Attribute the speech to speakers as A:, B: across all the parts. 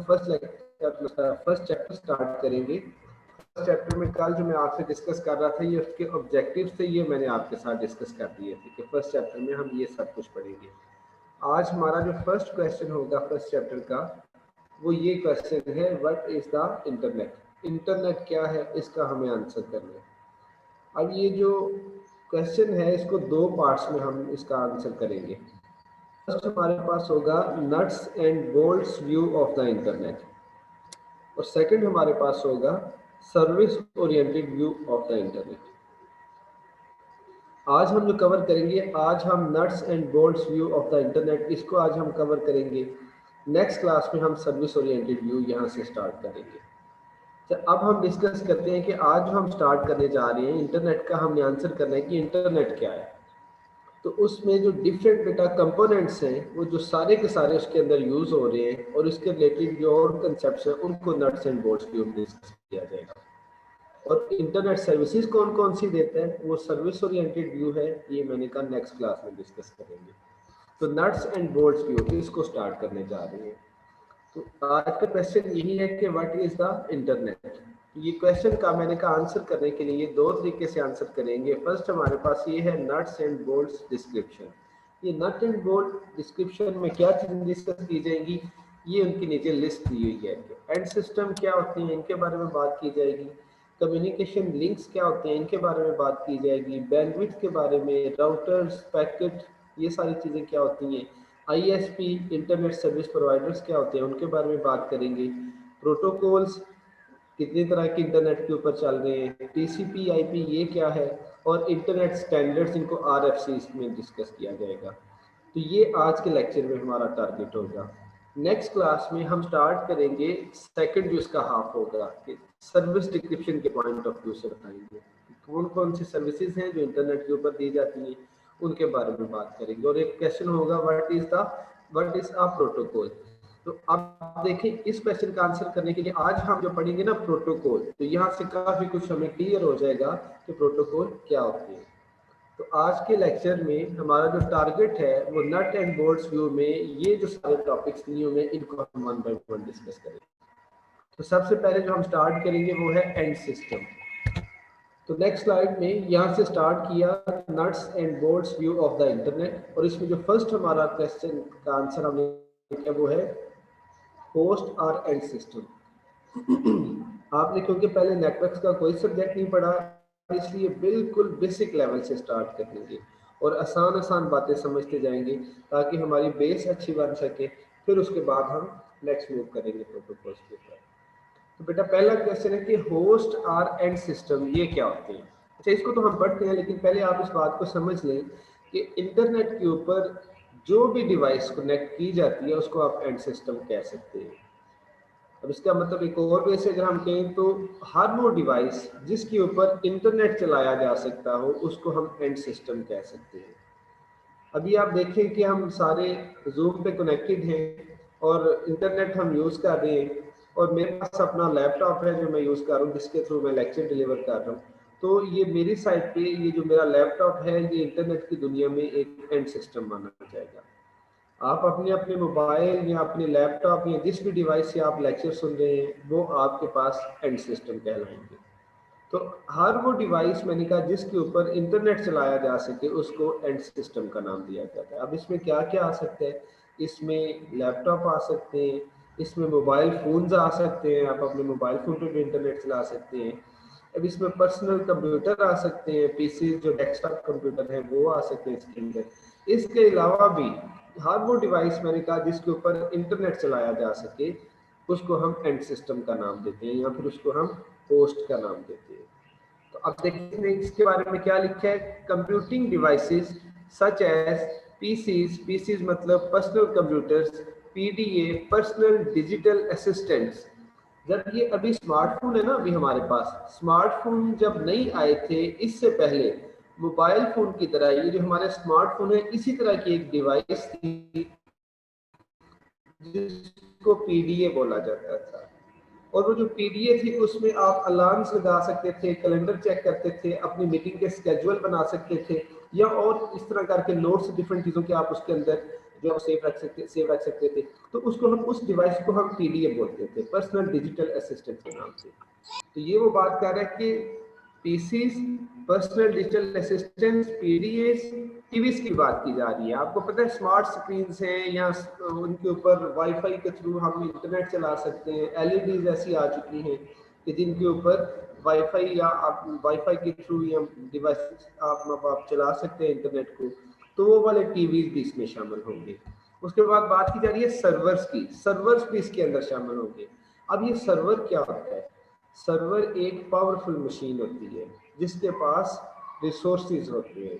A: First chapter start करेंगे। First chapter में कल जो मैं आपसे डिस्कस कर रहा था, ये उसके ऑब्जेक्टिव थे, ये मैंने आपके साथ डिस्कस कर दिए थे कि फर्स्ट चैप्टर में हम ये सब कुछ पढ़ेंगे। आज हमारा जो फर्स्ट क्वेश्चन होगा फर्स्ट चैप्टर का, वो ये क्वेश्चन है, what is the internet. Internet क्या है, इसका हमें आंसर करना है। अब ये जो क्वेश्चन है, इसको दो पार्ट्स में हम इसका आंसर करेंगे। फर्स्ट हमारे पास होगा nuts and bolts view of the internet, और सेकंड हमारे पास होगा service oriented view of the internet. आज हम जो कवर करेंगे, आज हम nuts and bolts view of the internet, इसको आज हम कवर करेंगे। नेक्स्ट क्लास में हम सर्विस ओरिएंटेड व्यू यहाँ से स्टार्ट करेंगे। तो अब हम डिस्कस करते हैं कि आज जो हम स्टार्ट करने जा रहे हैं इंटरनेट का, हमने आंसर करना है कि इंटरनेट क्या है। तो उसमें जो डिफरेंट बेटा कंपोनेंट्स हैं, वो जो सारे के सारे उसके अंदर यूज हो रहे हैं, और उसके रिलेटेड जो और कंसेप्ट्स हैं, उनको नट्स एंड बोल्ट्स व्यू में डिस्कस किया जाएगा। और इंटरनेट सर्विसेज कौन कौन सी देते हैं, वो सर्विस ओरिएंटेड व्यू है, ये मैंने कहा नेक्स्ट क्लास में डिस्कस करेंगे। तो नट्स एंड बोल्ट्स व्यू इसको स्टार्ट करने जा रहे हैं। तो आज का क्वेश्चन यही है कि व्हाट इज द इंटरनेट। ये क्वेश्चन का मैंने कहा आंसर करने के लिए दो तरीके से आंसर करेंगे। फर्स्ट हमारे पास ये है नट्स एंड बोल्ट्स डिस्क्रिप्शन। ये नट एंड बोल्ट डिस्क्रिप्शन में क्या चीजें डिस्कस की जाएंगी, ये उनकी नीचे लिस्ट दी हुई है। एंड सिस्टम क्या होती है, इनके बारे में बात की जाएगी। कम्युनिकेशन लिंक्स क्या होते हैं, इनके बारे में बात की जाएगी। बैंडविड्थ के बारे में, राउटर्स, पैकेट, ये सारी चीजें क्या होती हैं। ISP इंटरनेट सर्विस प्रोवाइडर्स क्या होते हैं, उनके बारे में बात करेंगे। प्रोटोकॉल्स कितनी तरह के इंटरनेट के ऊपर चल रहे हैं, TCP IP ये क्या है, और इंटरनेट स्टैंडर्ड्स, इनको RFC में डिस्कस किया जाएगा। तो ये आज के लेक्चर में हमारा टारगेट होगा। नेक्स्ट क्लास में हम स्टार्ट करेंगे सेकंड जो इसका हाफ होगा कि सर्विस डिस्क्रिप्शन के पॉइंट ऑफ व्यू से बताएंगे कौन कौन सी सर्विसेज हैं जो इंटरनेट के ऊपर दी जाती हैं, उनके बारे में बात करेंगे। और एक क्वेश्चन होगा व्हाट इज अ प्रोटोकॉल। तो अब देखें, इस क्वेश्चन का आंसर करने के लिए आज हम जो पढ़ेंगे ना प्रोटोकॉल, तो यहाँ से काफी कुछ हमें क्लियर हो जाएगा कि प्रोटोकॉल क्या होते हैं। तो आज के लेक्चर में हमारा जो टारगेट है वो नट एंड बोल्ट्स व्यू में ये जो सारे टॉपिक्स दिए हुए हैं, इनको हम वन बाय वन डिस्कस करेंगे। तो सबसे पहले जो हम स्टार्ट करेंगे वो है एंड सिस्टम। तो नेक्स्ट स्लाइड में यहाँ से स्टार्ट किया nuts and bolts view of the internet, और इसमें जो फर्स्ट हमारा क्वेश्चन का आंसर हमने किया वो है होस्ट और एंड सिस्टम। आपने क्योंकि पहले नेटवर्क्स का कोई सब्जेक्ट नहीं पढ़ा, इसलिए बिल्कुल बेसिक लेवल से स्टार्ट करेंगे और आसान आसान बातें समझते जाएंगे ताकि हमारी बेस अच्छी बन सके। फिर उसके बाद हम नेक्स्ट मूव करेंगे प्रोटोकॉल्स के ऊपर। तो बेटा पहला क्वेश्चन है कि होस्ट और एंड सिस्टम ये क्या होते हैं। अच्छा, इसको तो हम पढ़ते हैं, लेकिन पहले आप इस बात को समझ लें कि इंटरनेट के ऊपर जो भी डिवाइस कनेक्ट की जाती है उसको आप एंड सिस्टम कह सकते हैं। अब इसका मतलब एक और वे से अगर हम कहें तो हर वो डिवाइस जिसके ऊपर इंटरनेट चलाया जा सकता हो उसको हम एंड सिस्टम कह सकते हैं। अभी आप देखें कि हम सारे जूम पे कनेक्टेड हैं और इंटरनेट हम यूज़ कर रहे हैं, और मेरे पास अपना लैपटॉप है जो मैं यूज़ कर रहा हूँ, जिसके थ्रू मैं लेक्चर डिलीवर कर रहा हूँ। तो ये मेरी साइड पे ये जो मेरा लैपटॉप है, ये इंटरनेट की दुनिया में एक एंड सिस्टम माना जाएगा। आप अपने अपने मोबाइल या अपने लैपटॉप या जिस भी डिवाइस से आप लेक्चर सुन रहे हैं वो आपके पास एंड सिस्टम कहलाएंगे। तो हर वो डिवाइस मैंने कहा जिसके ऊपर इंटरनेट चलाया जा सके उसको एंड सिस्टम का नाम दिया जाता है। अब इसमें क्या क्या आ सकता है, इसमें लैपटॉप आ सकते हैं, इसमें मोबाइल फ़ोन्स आ सकते हैं, आप अपने मोबाइल फ़ोन पर भी इंटरनेट चला सकते हैं। अब इसमें पर्सनल कंप्यूटर आ सकते हैं, PC जो डेस्कटॉप कंप्यूटर है वो आ सकते हैं इसके अंदर। इसके अलावा भी हर वो डिवाइस मैंने कहा जिसके ऊपर इंटरनेट चलाया जा सके उसको हम एंड सिस्टम का नाम देते हैं, या फिर उसको हम होस्ट का नाम देते हैं। तो अब देखते हैं इसके बारे में क्या लिखा है। Computing devices such as PCs मतलब personal computers, PDA personal digital assistants. जब ये अभी स्मार्टफोन है ना, अभी हमारे पास स्मार्टफोन जब नहीं आए थे, इससे पहले मोबाइल फोन की तरह ये जो हमारे स्मार्टफोन है इसी तरह की एक डिवाइस थी जिसको PDA बोला जाता था। और वो जो PDA थी उसमें आप अलार्म्स लगा सकते थे, कैलेंडर चेक करते थे, अपनी मीटिंग के स्केड्यूल बना सकते थे, या और इस तरह करके नोट्स डिफरेंट चीज़ों के आप उसके अंदर जो सेव रख सकते थे, तो उसको हम उस डिवाइस को हम पीडीए बोलते थे, पर्सनल डिजिटल असिस्टेंट के नाम से। तो ये वो बात कर रहा है कि PCs, personal digital assistant, PDAs, TVs की बात की जा रही है। आपको पता है स्मार्ट स्क्रीन हैं या उनके ऊपर वाईफाई के थ्रू हम इंटरनेट चला सकते हैं। एलईडीज ऐसी आ चुकी हैं कि जिनके ऊपर वाईफाई या आप वाईफाई के थ्रू या डिवाइस आप चला सकते हैं इंटरनेट को, तो वो वाले टीवीज भी इसमें शामिल होंगे। उसके बाद बात की जा रही है सर्वर्स की, सर्वर्स भी इसके अंदर शामिल होंगे। अब ये सर्वर क्या होता है? सर्वर एक पावरफुल मशीन होती है जिसके पास रिसोर्सेज होते हैं।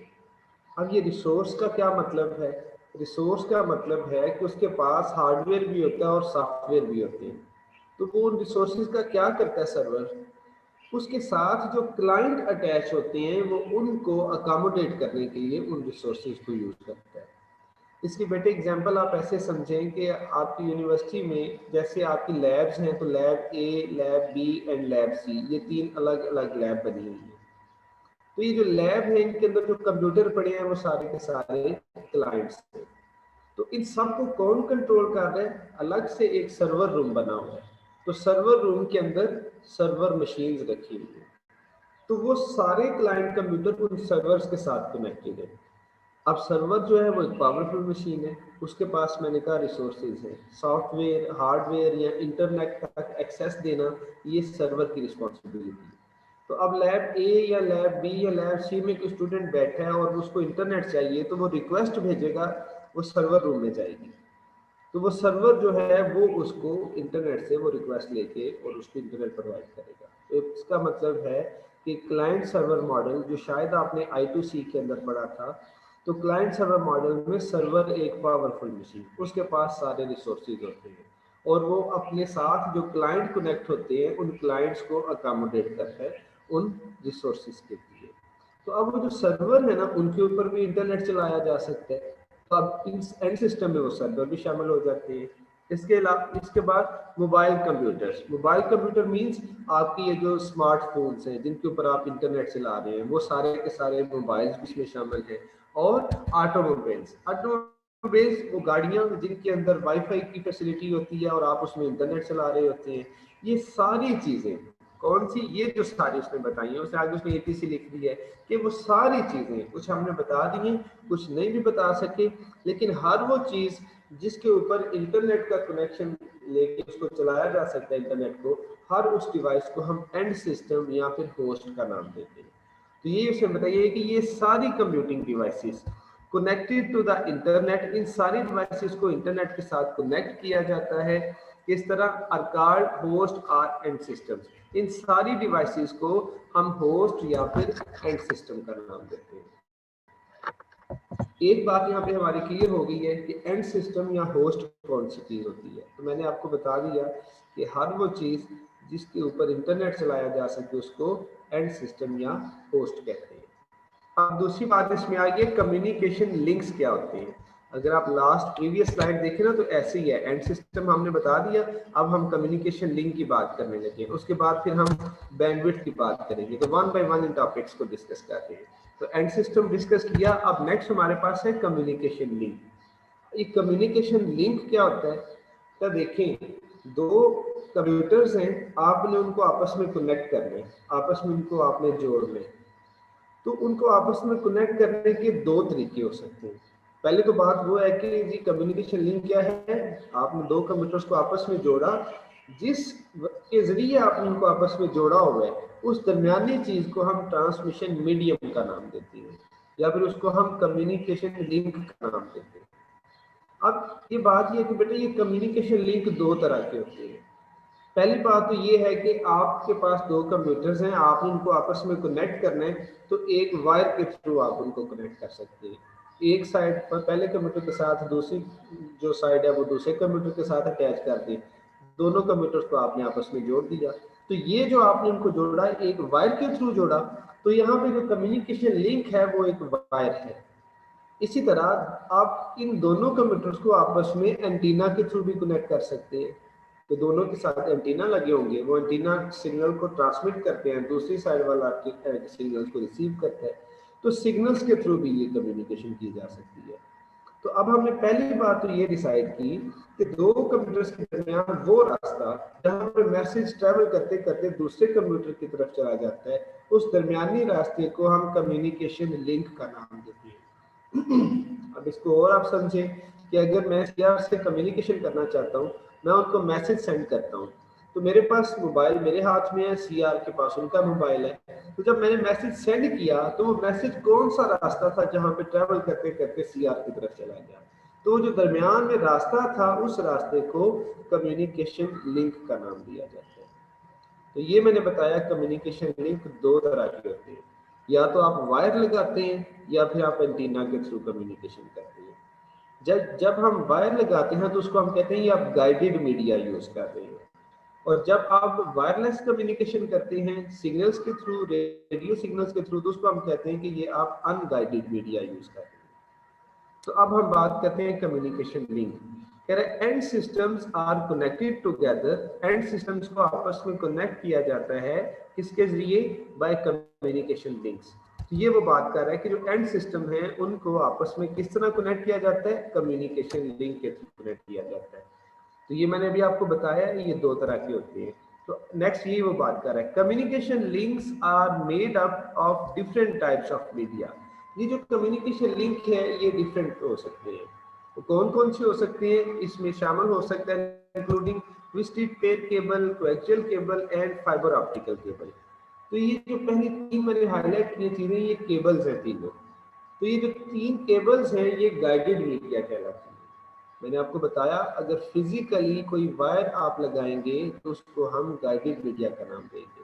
A: अब ये रिसोर्स का क्या मतलब है? रिसोर्स का मतलब है कि उसके पास हार्डवेयर भी होता है और सॉफ्टवेयर भी होते हैं। तो वो उन रिसोर्सेज का क्या करता है सर्वर? उसके साथ जो क्लाइंट अटैच होते हैं वो उनको अकोमोडेट करने के लिए उन रिसोर्सेज को यूज करता है। इसकी बेटे एग्जांपल आप ऐसे समझें कि आपकी यूनिवर्सिटी में जैसे आपकी लैब्स हैं, तो lab A, lab B and lab C, ये 3 अलग अलग लैब बनी हुई हैं। तो ये जो लैब है इनके अंदर जो कंप्यूटर पड़े हैं वो सारे के सारे क्लाइंट्स हैं। तो इन सब को कौन कंट्रोल कर रहा है? अलग से एक सर्वर रूम बना हुआ है। तो सर्वर रूम के अंदर सर्वर मशीन्स रखी हुई है। तो वो सारे क्लाइंट कंप्यूटर उन सर्वर्स के साथ कनेक्टेड है। अब सर्वर जो है वो एक पावरफुल मशीन है, उसके पास मैंने कहा रिसोर्सेज है, सॉफ्टवेयर, हार्डवेयर या इंटरनेट तक एक्सेस देना ये सर्वर की रिस्पॉन्सिबिलिटी है। तो अब लैब ए या लैब बी या लैब सी में कोई स्टूडेंट बैठा है और उसको इंटरनेट चाहिए, तो वो रिक्वेस्ट भेजेगा, वो सर्वर रूम में जाएगी। तो वो सर्वर जो है वो उसको इंटरनेट से वो रिक्वेस्ट लेके और उसको इंटरनेट प्रोवाइड करेगा। तो इसका मतलब है कि क्लाइंट सर्वर मॉडल जो शायद आपने I2C के अंदर पढ़ा था, तो क्लाइंट सर्वर मॉडल में सर्वर एक पावरफुल मशीन, उसके पास सारे रिसोर्सेज होते हैं और वो अपने साथ जो क्लाइंट कनेक्ट होते हैं उन क्लाइंट्स को अकोमोडेट करता है उन रिसोर्सेज के लिए। तो अब वो जो सर्वर है ना, उनके ऊपर भी इंटरनेट चलाया जा सकता है। तो अब इस एंड सिस्टम में वो सर्वर भी शामिल हो जाते हैं। इसके अलावा इसके बाद mobile computers, mobile computer means आपकी ये जो स्मार्टफोन्स हैं जिनके ऊपर आप इंटरनेट चला रहे हैं, वो सारे के सारे मोबाइल्स भी इसमें शामिल हैं। और ऑटोमोबाइल्स, ऑटोमोबाइल्स वो गाड़ियां जिनके अंदर वाईफाई की फैसिलिटी होती है और आप उसमें इंटरनेट चला रहे होते हैं। ये सारी चीजें कौन सी, ये जो सारी उसने बताई है, उसने आगे उसने APC लिख दी है कि वो सारी चीजें कुछ हमने बता दी हैं, कुछ नहीं भी बता सके, लेकिन हर वो चीज जिसके ऊपर इंटरनेट का कनेक्शन लेके उसको चलाया जा सकता है इंटरनेट को, हर उस डिवाइस को हम एंड सिस्टम या फिर होस्ट का नाम देते हैं। तो ये उसने बताइए कि ये सारी computing devices connected to the internet, इन सारी डिवाइसेस को इंटरनेट के साथ कनेक्ट किया जाता है। किस तरह? Are called host or end systems. इन सारी डिवाइसेस को हम होस्ट या फिर एंड सिस्टम का नाम देते हैं। एक बात यहाँ पे हमारी क्लियर हो गई है कि एंड सिस्टम या होस्ट कौन सी चीज होती है। तो मैंने आपको बता दिया कि हर वो चीज जिसके ऊपर इंटरनेट चलाया जा सके उसको एंड सिस्टम या होस्ट कहते हैं। अब दूसरी बात इसमें आई है कम्युनिकेशन लिंक्स क्या होते हैं। अगर आप लास्ट प्रीवियस स्लाइड देखें ना तो ऐसे ही है, एंड सिस्टम हमने बता दिया, अब हम कम्युनिकेशन लिंक की बात करने लगे। उसके बाद फिर हम बैंडविड्थ की बात करेंगे। तो one by one in topics को डिस्कस करते हैं। तो एंड सिस्टम डिस्कस किया, अब नेक्स्ट हमारे पास है कम्युनिकेशन लिंक। ये कम्युनिकेशन लिंक क्या होता है? तो देखें, दो कंप्यूटर्स हैं, आपने उनको आपस में कनेक्ट करना है, आपस में उनको आपने जोड़ना है। तो उनको आपस में कनेक्ट करने के दो तरीके हो सकते हैं। पहले तो बात वो है कि जी कम्युनिकेशन लिंक क्या है? आपने दो कंप्यूटर्स को आपस में जोड़ा, जिस के जरिए आपने उनको आपस में जोड़ा हुआ है उस दरमियानी चीज को हम ट्रांसमिशन मीडियम का नाम देते हैं या फिर उसको हम कम्युनिकेशन लिंक का नाम देते हैं। अब ये बात ये है कि बेटा ये कम्युनिकेशन लिंक दो तरह के होते हैं। पहली बात तो ये है कि आपके पास दो कंप्यूटर्स हैं, आपने उनको आपस में कनेक्ट करना है, तो एक वायर के थ्रू आप उनको कनेक्ट कर सकते हैं। एक साइड पर पहले कंप्यूटर के साथ दूसरी जो साइड है वो दूसरे कंप्यूटर के साथ अटैच कर दी, दोनों कंप्यूटर्स को आपने आपस में जोड़ दिया। तो ये जो आपने उनको जोड़ा एक वायर के थ्रू जोड़ा, तो यहाँ पे जो कम्युनिकेशन लिंक है वो एक वायर है। इसी तरह आप इन दोनों कंप्यूटर्स को आपस में एंटीना के थ्रू भी कनेक्ट कर सकते हैं। तो दोनों के साथ एंटीना लगे होंगे, वो एंटीना सिग्नल को ट्रांसमिट करते हैं, दूसरी साइड वाला सिग्नल्स को रिसीव करता है। तो सिग्नल्स के थ्रू भी ये कम्युनिकेशन की जा सकती है। तो अब हमने पहली बात तो ये डिसाइड की कि दो कंप्यूटर्स के दरमियान वो रास्ता जहां पर मैसेज ट्रैवल करते करते दूसरे कंप्यूटर की तरफ चला जाता है, उस दरमियानी रास्ते को हम कम्युनिकेशन लिंक का नाम देते हैं। अब इसको और आप समझें कि अगर मैं सीआर से कम्युनिकेशन करना चाहता हूँ, मैं उनको मैसेज सेंड करता हूँ, तो मेरे पास मोबाइल मेरे हाथ में है, सीआर के पास उनका मोबाइल है, तो जब मैंने मैसेज सेंड किया तो वो मैसेज कौन सा रास्ता था जहां पे ट्रैवल करते करते सीआर की तरफ चला गया, तो जो दरमियान में रास्ता था उस रास्ते को कम्युनिकेशन लिंक का नाम दिया जाता है। तो ये मैंने बताया कम्युनिकेशन लिंक दो तरह के होते हैं, या तो आप वायर लगाते हैं या फिर आप एंटीना के थ्रू कम्युनिकेशन करते हैं। जब हम वायर लगाते हैं तो उसको हम कहते हैं ये आप गाइडेड मीडिया यूज कर रहे हैं, और जब आप वायरलेस कम्युनिकेशन करते हैं सिग्नल्स के थ्रू, रेडियो सिग्नल्स के थ्रू, तो उसको हम कहते हैं कि ये आप अनगाइडेड मीडिया यूज कर रहे हैं। तो अब हम बात करते हैं कम्युनिकेशन लिंक। कह रहे end systems are connected together, end systems को आपस में कनेक्ट किया जाता है किसके जरिए? By communication links. तो ये वो बात कर रहा है कि जो एंड सिस्टम है उनको आपस में किस तरह कनेक्ट किया जाता है? कम्युनिकेशन लिंक के थ्रू कनेक्ट किया जाता है। तो ये मैंने अभी आपको बताया ये दो तरह के होते हैं। तो नेक्स्ट ये वो बात कर रहा है, communication links are made up of different types of media. ये जो कम्युनिकेशन लिंक है ये डिफरेंट हो सकते हैं। तो कौन कौन से हो सकते हैं? इसमें शामिल हो सकता है including twisted pair cable, coaxial cable and fibre optical cable. तो ये जो पहली तीन मैंने हाईलाइट की चीजें, ये केबल्स हैं तीनों। तो ये जो तीन केबल्स हैं ये गाइडेड मीडिया कहलाती है। मैंने आपको बताया अगर फिजिकली कोई वायर आप लगाएंगे तो उसको हम गाइडेड मीडिया का नाम देंगे।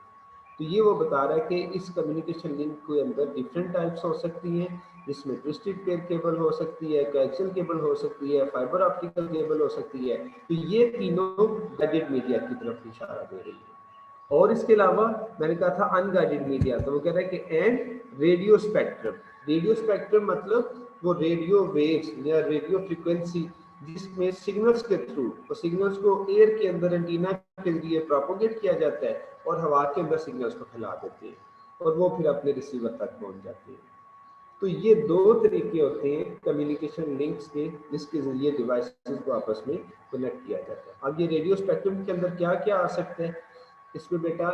A: तो ये वो बता रहा है कि इस कम्युनिकेशन लिंक के अंदर डिफरेंट टाइप्स हो सकती हैं, जिसमें ट्विस्टेड पेयर केबल हो सकती है, कोएक्सियल केबल हो सकती है, फाइबर ऑप्टिकल केबल हो सकती है। तो ये तीनों गाइडेड मीडिया की तरफ इशारा दे रही है। और इसके अलावा मैंने कहा था अनगाइडेड मीडिया, तो वो कह रहा है कि and radio spectrum. Radio spectrum मतलब वो रेडियो वेव्स या रेडियो फ्रीक्वेंसी जिसमें सिग्नल्स के थ्रू, तो सिग्नल्स को एयर के अंदर एंटीना के जरिए प्रोपोगेट किया जाता है और हवा के अंदर सिग्नल्स को फैला देते हैं और वो फिर अपने रिसीवर तक पहुंच जाते हैं। तो ये दो तरीके होते हैं कम्युनिकेशन लिंक्स के जिसके जरिए डिवाइसेस को आपस में कनेक्ट किया जाता है। अब ये रेडियो स्पेक्ट्रम के अंदर क्या क्या आ सकते हैं? इसमें बेटा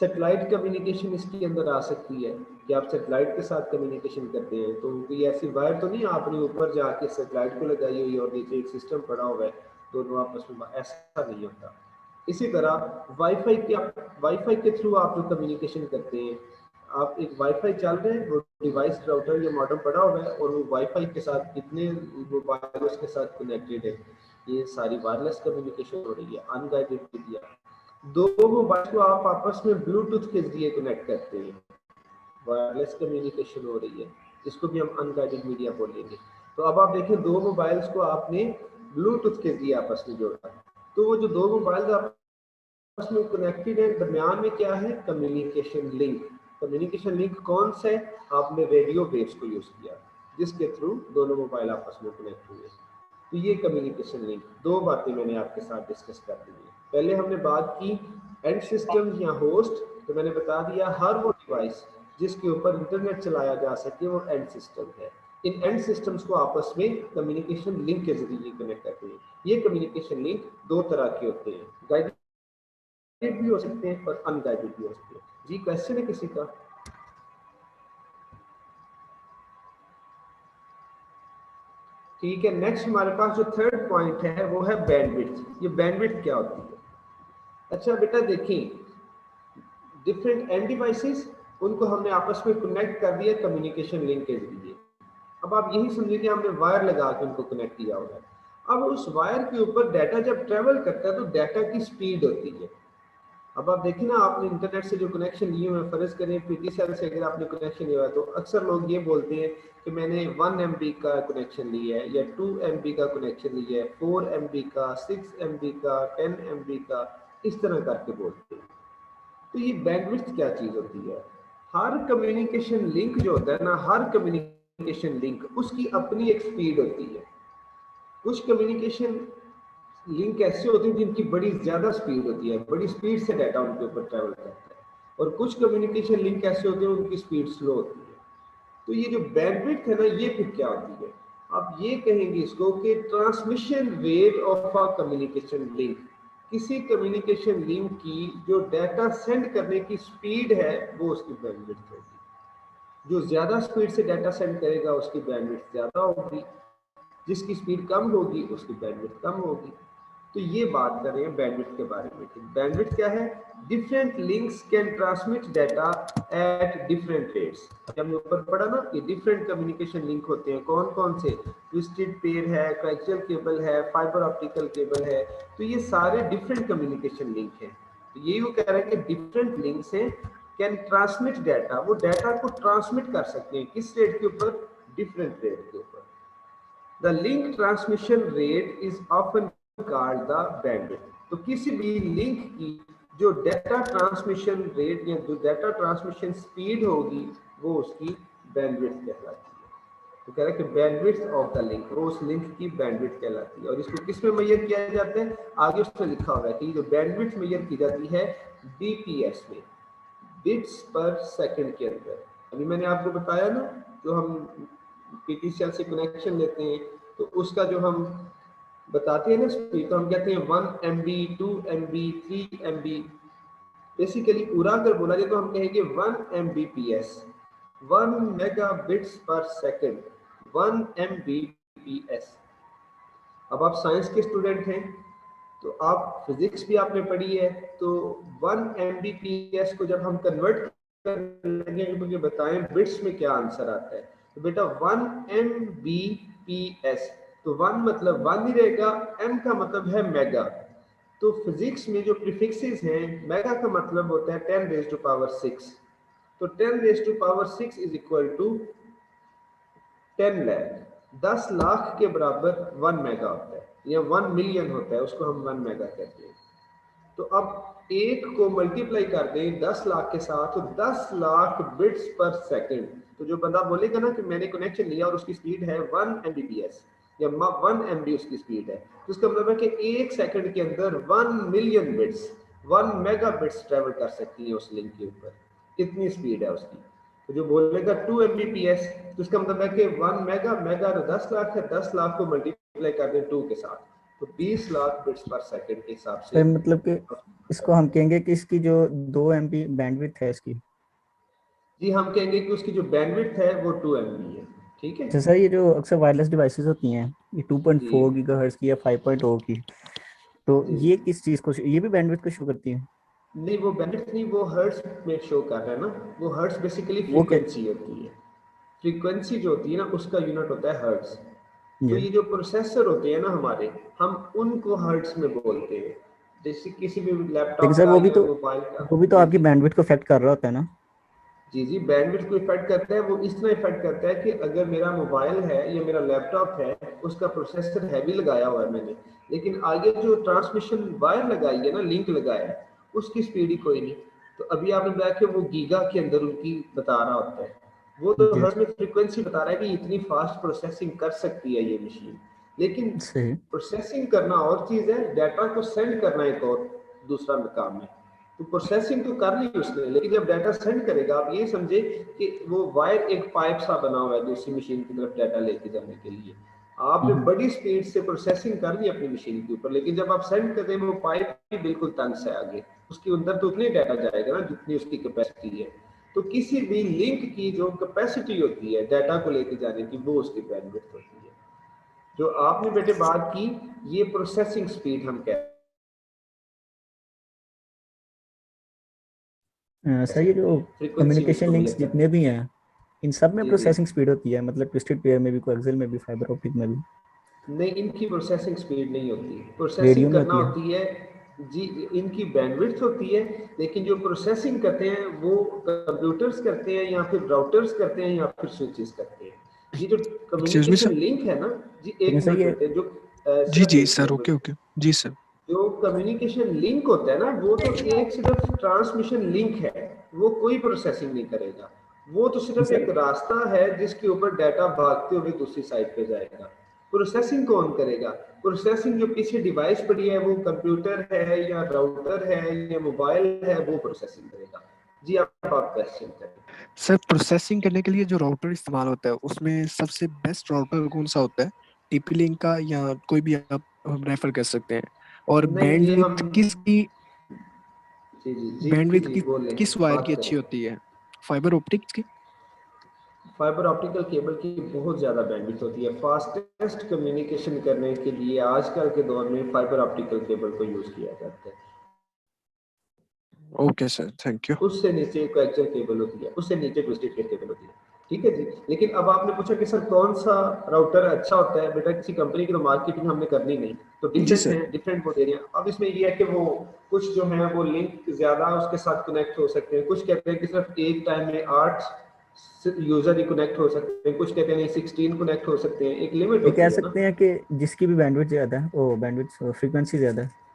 A: सेटेलाइट कम्युनिकेशन इसके अंदर आ सकती है कि आप सेटेलाइट के साथ कम्युनिकेशन करते हैं, तो कोई ऐसी वायर तो नहीं आपने ऊपर जाके सेटेलाइट को लगाई हुई और नीचे एक सिस्टम पड़ा हुआ है, दोनों आपस में, ऐसा नहीं होता। इसी तरह वाईफाई के थ्रू आप जो कम्युनिकेशन करते हैं, आप एक वाईफाई चल रहे हैं, वो डिवाइस राउटर या मॉडेम पड़ा हुआ है और वो वाईफाई के साथ कितने मोबाइल उसके साथ कनेक्टेड है, ये सारी वायरलेस कम्युनिकेशन हो रही है, अनगाइडेड मीडिया। दो मोबाइल को आप आपस में ब्लूटूथ के जरिए कनेक्ट करते हैं, वायरलेस कम्युनिकेशन हो रही है, इसको भी हम अनगाइडेड मीडिया बोलेंगे। तो अब आप देखें दो मोबाइल्स को आपने ब्लूटूथ के जरिए आपस में जोड़ा, तो वो जो दो मोबाइल आपस में कनेक्टेड है, दरमियान में क्या है? Communication link. कम्युनिकेशन लिंक कौन सा है? आपने रेडियो वेव्स को यूज किया जिसके थ्रू दोनों मोबाइल आपस में कनेक्ट हुए। तो ये कम्युनिकेशन लिंक, दो बातें मैंने आपके साथ डिस्कस कर दी है। पहले हमने बात की एंड सिस्टम या होस्ट, तो मैंने बता दिया हर वो डिवाइस जिसके ऊपर इंटरनेट चलाया जा सके वो एंड सिस्टम है। इन एंड सिस्टम्स को आपस में कम्युनिकेशन लिंक के जरिए कनेक्ट करते हैं। ये कम्युनिकेशन लिंक दो तरह के होते हैं, गाइडेड भी हो सकते हैं और अनगाइडेड भी हो सकते हैं। जी क्वेश्चन है किसी का? ठीक है, नेक्स्ट हमारे पास जो थर्ड पॉइंट है वो है बैंडविड्थ। ये बैंडविड्थ क्या होती है? अच्छा बेटा देखिए, डिफरेंट एंड डिवाइसेस उनको हमने आपस में कनेक्ट कर दिया कम्युनिकेशन लिंक के जरिए। अब आप यही समझिए कि हमने वायर लगा के उनको कनेक्ट किया हुआ है। अब उस वायर के ऊपर डाटा जब ट्रेवल करता है तो डाटा की स्पीड होती है। अब आप देखिए ना, आपने इंटरनेट से जो कनेक्शन लिए हुए, फर्ज करें पीटी सेल से अगर आपने कनेक्शन लिया है तो अक्सर लोग ये बोलते हैं कि मैंने 1 MB का कनेक्शन लिया है या 2 MB का कनेक्शन लिया है, 4 MB का, 6 MB का, 10 MB का, इस तरह करके बोलते हैं। तो ये बैंडविड्थ क्या चीज होती है? हर कम्युनिकेशन लिंक जो होता है ना, हर कम्युनिकेशन लिंक उसकी अपनी एक स्पीड होती है। कुछ कम्युनिकेशन लिंक ऐसे होते हैं जिनकी बड़ी ज्यादा स्पीड होती है, बड़ी स्पीड से डाटा उनके ऊपर ट्रेवल करता है, और कुछ कम्युनिकेशन लिंक ऐसे होते हैं उनकी स्पीड स्लो होती है। तो ये जो बैंडविड्थ है ना, ये फिर क्या होती है? आप ये कहेंगे इसको कि transmission rate of a communication link, किसी कम्युनिकेशन लिंक की जो डाटा सेंड करने की स्पीड है वो उसकी बैंडविड्थ होगी। जो ज्यादा स्पीड से डाटा सेंड करेगा उसकी बैंडविड्थ ज्यादा होगी, जिसकी स्पीड कम होगी उसकी बैंडविड्थ कम होगी। तो ये बात कर रहे हैं बैंडविड्थ के बारे में। बैंडविड्थ क्या है? Different links can transmit data at different rates. हमने ऊपर पढ़ा ना कि डिफरेंट कम्युनिकेशन लिंक होते हैं, कौन कौन से? ट्विस्टेड पेयर है, कोएक्सियल केबल है, फाइबर ऑप्टिकल केबल है, तो ये सारे डिफरेंट कम्युनिकेशन लिंक हैं। तो यही वो कह रहे हैं कि डिफरेंट लिंक्स हैं, कैन ट्रांसमिट डाटा, वो डाटा को ट्रांसमिट कर सकते हैं किस रेट के ऊपर? डिफरेंट रेट के ऊपर। The link transmission rate is often called the bandwidth। तो किसी भी लिंक की जो डाटा ट्रांसमिशन रेट या जो डाटा ट्रांसमिशन स्पीड होगी वो उसकी बैंडविड्थ कहलाती है। तो कह रहे हैं कि बैंडविड्थ ऑफ द लिंक, वो उस लिंक की बैंडविड्थ कहलाती है। और इसको किस में मेजर किया जाता है? आगे उसमें लिखा हुआ है कि जो बैंडविड्थ मेजर की जाती है बीपीएस में, बिट्स पर सेकंड के अंदर। अभी मैंने आपको बताया ना, जो हम पीटीसीएल से कनेक्शन लेते हैं तो उसका जो हम बताते हैं ना स्पीड, तो हम कहते हैं 1 MB, 2 MB, 3 MB। बेसिकली पूरा अगर बोला जाए तो हम कहेंगे 1 Mbps, 1 मेगाबिट्स पर सेकंड, 1 Mbps। अब आप साइंस के स्टूडेंट हैं तो आप फिजिक्स भी आपने पढ़ी है, तो 1 Mbps को जब हम कन्वर्ट करने के मुझे बताएं बिट्स में क्या आंसर आता है। तो बेटा 1 Mbps, तो 1 मतलब 1 ही रहेगा, m का मतलब है मेगा। तो फिजिक्स में जो प्रीफिक्सेस हैं, मेगा का मतलब होता है 10 रेज़ टू पावर 6, तो 10 raise to power 6 is equal to 10 lakh, 10 lakh के बराबर 1 मेगा होता है, या 1 मिलियन होता है, उसको हम 1 मेगा कहते हैं। तो अब एक को मल्टीप्लाई कर दें 10 लाख के साथ, तो 10 लाख बिट्स पर सेकंड। तो जो बंदा बोलेगा ना कि मैंने कनेक्शन लिया और उसकी स्पीड है 1 Mbps या 1 MB उसकी स्पीड है, तो इसका मतलब है कि एक सेकंड के अंदर 1 million bits, 1 mega bits travel कर सकती है उस लिंक के ऊपर, इतनी स्पीड है उसकी। तो जो बोलेगा 2 Mbps, तो इसका मतलब है कि 1 मेगा, मेगा तो 10 लाख है, 10 लाख को मल्टीप्लाई कर दें 2 के साथ, तो 20 लाख बिट्स पर सेकंड के हिसाब से।
B: सर मतलब कि इसको हम कहेंगे कि इसकी जो 2 MB बैंडविड्थ है इसकी।
A: जी, हम कहेंगे कि उसकी जो बैंडविड्थ है वो 2 MB है। ठीक है
B: जैसा ये जो अक्सर वायरलेस डिवाइसेस होती हैं, ये
A: जी
B: 2.4 गीगाहर्ट्ज की या 5.0 की, तो
A: जी।
B: ये किस चीज को, ये भी बैंडविड्थ को शो करती है?
A: नहीं, वो बैंडविड्थ नहीं, वो हर्ट्ज में शो कर रहा है ना। वो हर्ट्ज बेसिकली
B: वो क्या?
A: फ्रीक्वेंसी होती है। फ्रीक्वेंसी जो होती है ना उसका यूनिट होता है हर्ट्ज। तो
B: जी,
A: ये जो प्रोसेसर होते हैं ना हमारे, हम उनको हर्ट्ज में बोलते हैं। जैसे किसी भी
B: लेकिन
A: लैपटॉप
B: सर
A: का या मोबाइल का।
B: वो भी तो
A: जी
B: आपकी
A: जी
B: बैंडविड्थ को अफेक्ट कर रहा होता है ना?
A: जी जी, बैंडविड्थ को इफेक्ट करता है। वो इस तरह इफेक्ट करता है कि अगर मेरा मोबाइल है या मेरा लैपटॉप है, उसका प्रोसेसर हैवी लगाया हुआ है मैंने, लेकिन आगे जो ट्रांसमिशन वायर लगाई है ना, लिंक लगाया है, उसकी स्पीड ही कोई नहीं। तो अभी आपने बताया कि वो गीगा के अंदर उनकी बता रहा होता है, वो तो
B: जी
A: हर में फ्रिक्वेंसी बता रहा है कि इतनी फास्ट प्रोसेसिंग कर सकती है ये मशीन। लेकिन
B: सही।
A: प्रोसेसिंग करना और चीज़ है, डाटा को सेंड करना एक और दूसरा काम है। तो प्रोसेसिंग तो कर ली उसने, लेकिन जब डाटा सेंड करेगा, आप ये समझे कि वो वायर एक पाइप सा बना हुआ है दूसरी मशीन की तरफ डाटा लेके जाने के लिए। आपने बड़ी स्पीड से प्रोसेसिंग कर ली अपनी मशीन के ऊपर, लेकिन जब आप सेंड कर दें वो पाइप भी बिल्कुल तंग से आगे, उसके अंदर तो उतने डाटा जाएगा ना जितनी उसकी कैपेसिटी है। तो किसी भी लिंक की जो कैपेसिटी होती है डाटा को लेके जाने की, वो उसकी बैंडविड्थ होती है। जो आपने बेटे बात की, ये प्रोसेसिंग स्पीड हम कह
B: सर ये
A: सकते
B: जो
A: हैं, फ्रीक्वेंसी में
B: कम्युनिकेशन
A: इसको
B: लिंक्स
A: मेजर करते
B: जितने भी हैं, इन सब में
A: हैं। जी जी।
B: प्रोसेसिंग स्पीड होती है, मतलब ट्विस्टेड पेयर में भी, कोएक्सियल में भी, फाइबर ऑप्टिक में भी?
A: नहीं, इनकी प्रोसेसिंग स्पीड नहीं होती,
B: रेडियो
A: प्रोसेसिंग
B: में
A: करना
B: होती है?
A: होती है। जी, इनकी बैंडविड्थ होती है, लेकिन जो प्रोसेसिंग करते हैं वो कंप्यूटर्स करते हैं, या फिर राउटर्स करते हैं, या फिर स्विचेस करते हैं। ये जो
C: excuse me sir.
A: Communication link है ना, जी
B: लेकिन
A: एक
B: सर
A: मिनट
B: ये,
A: बेटे, जो
C: जी
A: सिर्फ
C: जी
A: एक
C: सर,
A: मिनट
C: ओके
A: बेटे।
C: ओके। जी सर।
A: जो कम्युनिकेशन लिंक होता है ना, वो तो एक सिर्फ ट्रांसमिशन लिंक है, वो कोई प्रोसेसिंग नहीं करेगा। वो तो सिर्फ
B: सर
A: एक रास्ता है जिसके ऊपर डाटा भागते हुए दूसरी साइड पे जाएगा। प्रोसेसिंग कौन करेगा? प्रोसेसिंग जो पीछे डिवाइस पड़ी है, वो कंप्यूटर है या राउटर है या मोबाइल है, वो प्रोसेसिंग करेगा। जी आप क्वेश्चन करें।
C: सर प्रोसेसिंग करने के लिए जो राउटर इस्तेमाल होता है उसमें सबसे बेस्ट राउटर कौन सा होता है, टीपी लिंक का या कोई भी आप रेफर कर सकते हैं? और
A: नहीं ये हम, जी जी जी जी
C: बैंडविड्थ
A: जी
C: की
A: बोले,
C: किस वायर
A: बात
C: की
A: करें।
C: अच्छी होती है, फाइबर ऑप्टिक्स की?
A: फाइबर ऑप्टिकल केबल की बहुत ज़्यादा बैंडविड्थ होती है। फास्टेस्ट कम्युनिकेशन करने के लिए आजकल के दौर में फाइबर ऑप्टिकल केबल को यूज़ किया जाता है।
C: Okay sir, thank you.
A: उससे नीचे कोएक्सियल केबल होती है, उससे नीचे ट्विस्टेड पेयर केबल होती है। ठीक है जी। लेकिन अब आपने पूछा कि सर कौन सा राउटर अच्छा होता है, बेटा किसी कंपनी की तो मार्केटिंग हमने करनी नहीं, तो
C: जी
A: डीलर्स
C: सर।
A: हैं, डिफरेंट वो दे रहे हैं। अब इसमें ये है कि वो कुछ जो है वो लिंक ज्यादा उसके साथ कनेक्ट हो सकते हैं, कुछ कहते हैं कि सिर्फ एक टाइम में 8 यूजर ही कनेक्ट हो सकते हैं, कुछ कहते हैं 16 कनेक्ट हो सकते हैं, एक लिमिट
B: ये कह
A: होती है ना।
B: सकते हैं कि जिसकी भी बैंडविड्थ ज्यादा है, वो बैंडविड्थ फ्रीक्वेंसी ज्यादा है।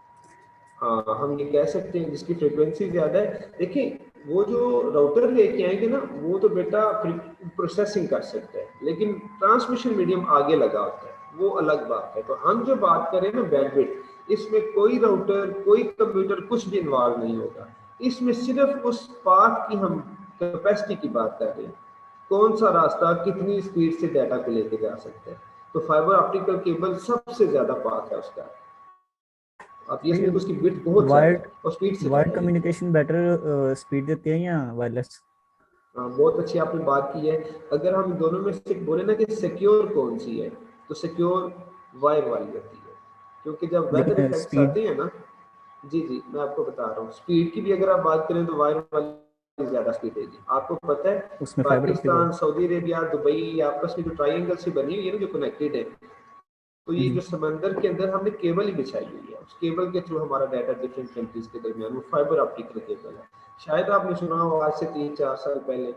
A: हाँ हम ये कह सकते हैं जिसकी फ्रीक्वेंसी ज्यादा है। देखिए वो जो राउटर लेके आएंगे ना वो तो बेटा प्रोसेसिंग कर सकते हैं, लेकिन ट्रांसमिशन मीडियम आगे लगा होता है, वो अलग बात है। तो हम जो बात करें ना बैंडविड्थ, इसमें कोई राउटर कोई कंप्यूटर कुछ भी इन्वॉल्व नहीं होगा। इसमें सिर्फ उस पाथ की हम कैपेसिटी की बात कर रहे हैं, कौन सा रास्ता कितनी स्पीड से डाटा को लेके जा सकता है। तो फाइबर ऑप्टिकल केबल सबसे ज्यादा पाथ है उसका। आप ये समझो उसकी विड्थ बहुत ज्यादा
B: वायर्ड
A: है और स्पीड से
B: वायर्ड
A: ज्यादा है।
B: कम्युनिकेशन बेटर स्पीड देती है या वायरलेस?
A: हाँ बहुत अच्छी आपने बात की है। अगर हम दोनों में से बोले ना कि सिक्योर कौन सी है, तो सिक्योर वायर वाली होती है, क्योंकि जब वेदर
B: लेकिन
A: इफेक्ट्स
B: स्पीड
A: आते हैं ना। जी जी मैं आपको बता रहा हूँ, स्पीड की भी अगर आप बात करें तो वायर वाली ज्यादा स्पीड देगी। आपको पता है
B: उसमें fibre optical.
A: Pakistan, Saudi Arabia, Dubai आपस में जो ट्राइंगल से बनी हुई है ना, जो कनेक्टेड है, तो ये जो समंदर के अंदर हमने केबल ही बिछाई हुई है, उस केबल के थ्रू हमारा डाटा डिफरेंट कंट्रीज के दरमियान, वो फाइबर ऑप्टिकल केबल है। शायद आपने सुना हो आज से 3-4 साल पहले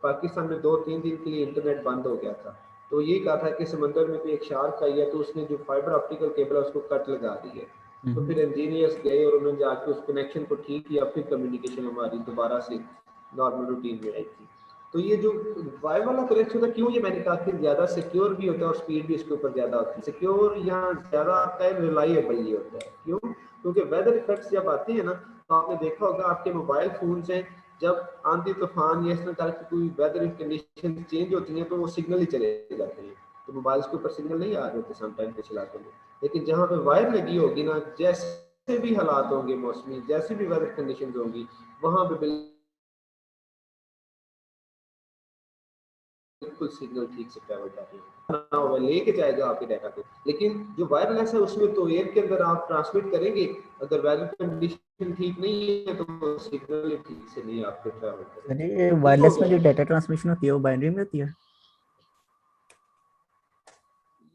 A: पाकिस्तान में 2-3 दिन के लिए इंटरनेट बंद हो गया था। तो ये कहा था कि समंदर में कोई एक शार्क आई है, तो उसने जो फाइबर ऑप्टिकल केबल है उसको कट लगा दी है। तो फिर इंजीनियर्स गए और उन्होंने जाके उस कनेक्शन को ठीक किया, फिर कम्युनिकेशन हमारी दोबारा से नॉर्मल रूटीन में आई थी। तो ये जो वाई वाला कनेक्शन होता है, क्यों ये मैंने कहा कि ज़्यादा सिक्योर भी होता है और स्पीड भी इसके ऊपर ज़्यादा होती है। सिक्योर यहाँ ज़्यादा आता है, रिलायबल ये होता है। क्यों? क्योंकि वेदर इफेक्ट्स जब आते हैं ना, तो आपने देखा होगा आपके मोबाइल फोन्स हैं, जब आंधी तूफान या इस तरह की कोई वेदर कंडीशन चेंज होती हैं तो वो सिग्नल ही चले जाते हैं, तो मोबाइल्स के ऊपर सिग्नल नहीं आ रहे होते समटाइम कुछ इलाकों में। लेकिन जहाँ पे वायर लगी होगी ना, जैसे भी हालात होंगे मौसमी, जैसी भी वेदर कंडीशन होंगी, वहाँ पे बिल्कुल सिग्नल ठीक से ट्रैवल कर रही है ना, वो लेके जाएगा आपके डाटा को। लेकिन जो वायरलेस है उसमें तो एयर के अंदर आप ट्रांसमिट करेंगे, अगर वेदर कंडीशन ठीक नहीं है तो सिग्नल ठीक से नहीं आपके ट्रैवल
B: अरे
A: करेगा।
B: ये
A: तो ये हो
B: वायरलेस में जो
A: गया,
B: डाटा ट्रांसमिशन होती है वो बाइनरी में होती है।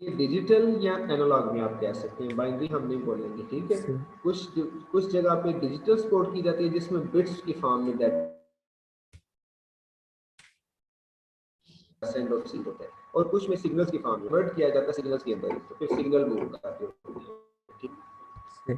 A: ये डिजिटल या एनालॉग में आप कह सकते हैं, बाइनरी हम नहीं बोलेंगे, ठीक है।
B: से-
A: कुछ जगह पे डिजिटल सपोर्ट की जाती है जिसमें बिट्स की फॉर्म में डाटा सेंड और रिसीव होता है, और कुछ में सिग्नल्स की फॉर्म में कन्वर्ट किया जाता है सिग्नल्स के अंदर, तो फिर सिग्नल मूव करते होते हैं।
B: से-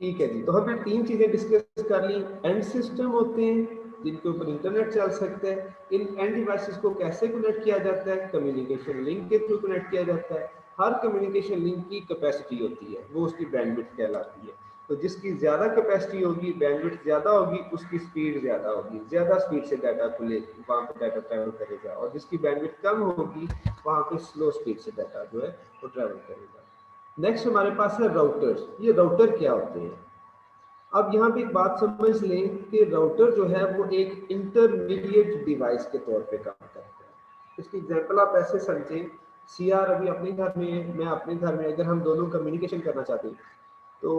A: ठीक है जी। तो हमने 3 चीजें डिस्कस कर ली। एंड सिस्टम होते हैं जिनके ऊपर इंटरनेट चल सकता है, इन एंड डिवाइसेस को कैसे कनेक्ट किया जाता है, कम्युनिकेशन लिंक के थ्रू कनेक्ट किया जाता है। हर कम्युनिकेशन लिंक की कैपेसिटी होती है, वो उसकी बैंडविड्थ कहलाती है। तो जिसकी ज्यादा कैपेसिटी होगी, बैंडविड्थ ज्यादा होगी, उसकी स्पीड ज्यादा होगी, ज्यादा स्पीड से डाटा को ले वहाँ पे डाटा ट्रैवल करेगा, और जिसकी बैंडविड्थ कम होगी वहाँ पे स्लो स्पीड से डाटा जो है वो ट्रैवल करेगा। नेक्स्ट हमारे पास है राउटर्स। ये राउटर क्या होते हैं? अब यहाँ पे एक बात समझ लें कि राउटर जो है वो एक इंटरमीडिएट डिवाइस के तौर पे काम करता है। इसकी एग्जांपल आप ऐसे समझें, सीआर अभी अपने घर में है, मैं अपने घर में, अगर हम दोनों कम्युनिकेशन करना चाहते हैं, तो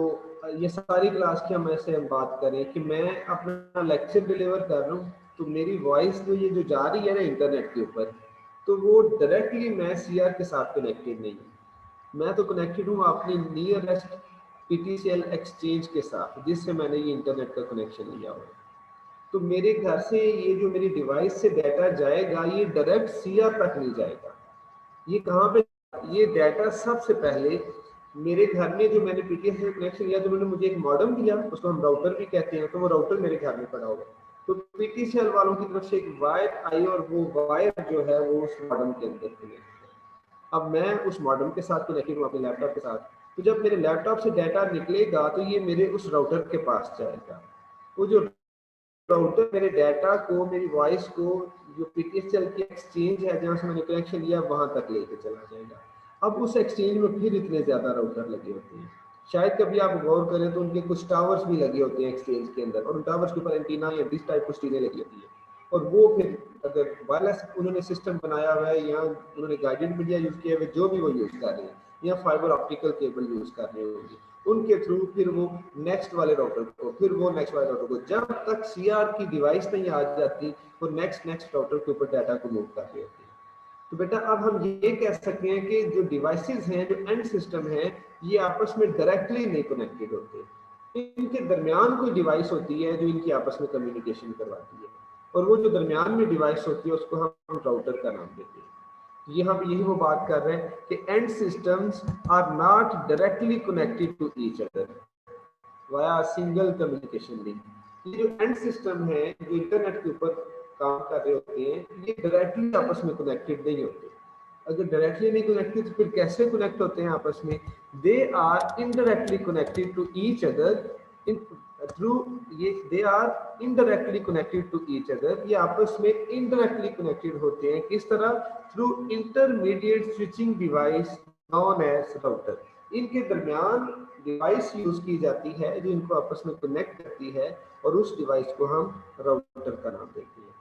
A: ये सारी क्लास की हम ऐसे हम बात करें कि मैं अपना लेक्चर डिलीवर कर रहा हूँ, तो मेरी वॉइस जो ये जो जा रही है ना इंटरनेट के ऊपर, तो वो डायरेक्टली मैं सीआर के साथ कनेक्टेड नहीं हूँ। मैं तो कनेक्टेड हूँ अपनी नियरेस्ट पीटीसीएल एक्सचेंज के साथ, जिससे मैंने ये इंटरनेट का कनेक्शन लिया हुआ है। तो मेरे घर से ये जो मेरी डिवाइस से डाटा जाएगा, ये डायरेक्ट सीआर तक नहीं जाएगा। ये कहाँ पे, ये डाटा सबसे पहले मेरे घर में जो मैंने पीटीएस से कनेक्शन लिया, तो उन्होंने मुझे एक मॉडेम दिया, उसको हम राउटर भी कहते हैं, तो वो राउटर मेरे घर में पड़ा हुआ है। तो पीटीसीएल वालों की तरफ से एक वायर आई और वो वायर जो है वो उस मॉडेम के अंदर कनेक्ट है। अब मैं उस मॉडेम के साथ कनेक्टेड हूँ अपने लैपटॉप के साथ, तो जब मेरे लैपटॉप से डाटा निकलेगा तो ये मेरे उस राउटर के पास जाएगा। वो जो राउटर मेरे डाटा को, मेरी वॉइस को जो पीटीएसएल की एक्सचेंज है जहाँ से मैंने कनेक्शन लिया वहां तक लेके चला जाएगा। अब उस एक्सचेंज में फिर इतने ज्यादा राउटर लगे होते हैं, शायद कभी आप गौर करें तो उनके कुछ टावर्स भी लगे होते हैं एक्सचेंज के अंदर, और उन टावर्स के ऊपर एंटीना या डिश टाइप कुछ चीजें लगी होती है। और वो फिर अगर वायरलेस उन्होंने सिस्टम बनाया हुआ है या उन्होंने गाइडेड मीडिया यूज किया हुआ, जो भी वो यूज कर रहे हैं, या फाइबर ऑप्टिकल केबल यूज कर रहे होंगे, उनके थ्रू फिर वो नेक्स्ट वाले राउटर को, फिर वो नेक्स्ट वाले राउटर को, जब तक सीआर की डिवाइस नहीं आ जाती वो नेक्स्ट राउटर के ऊपर डाटा को मूव कर रहे होते हैं। तो बेटा अब हम ये कह सकते हैं कि जो डिवाइसेस हैं, जो एंड सिस्टम है, ये आपस में डायरेक्टली नहीं कनेक्टेड होते। इनके दरमियान कोई डिवाइस होती है जो इनकी आपस में कम्युनिकेशन करवाती है, और वो जो दरमियान में डिवाइस होती है उसको हम राउटर का नाम देते हैं। ये हम यही वो बात कर रहे हैं कि end systems are not directly connected to each other via single communication link. ये जो एंड सिस्टम है जो इंटरनेट के ऊपर काम कर रहे होते हैं, ये डायरेक्टली आपस में कनेक्टेड नहीं होते। अगर डायरेक्टली नहीं कनेक्टेड तो फिर कैसे कनेक्ट होते हैं आपस में? They are indirectly connected to each other in through, ये they are indirectly connected to each other, ये आपस में इनडायरेक्टली कनेक्टेड होते हैं। किस तरह? Through intermediate switching device known as router. इनके दरमियान डिवाइस यूज की जाती है जो इनको आपस में कनेक्ट करती है, और उस डिवाइस को हम राउटर का नाम देते हैं।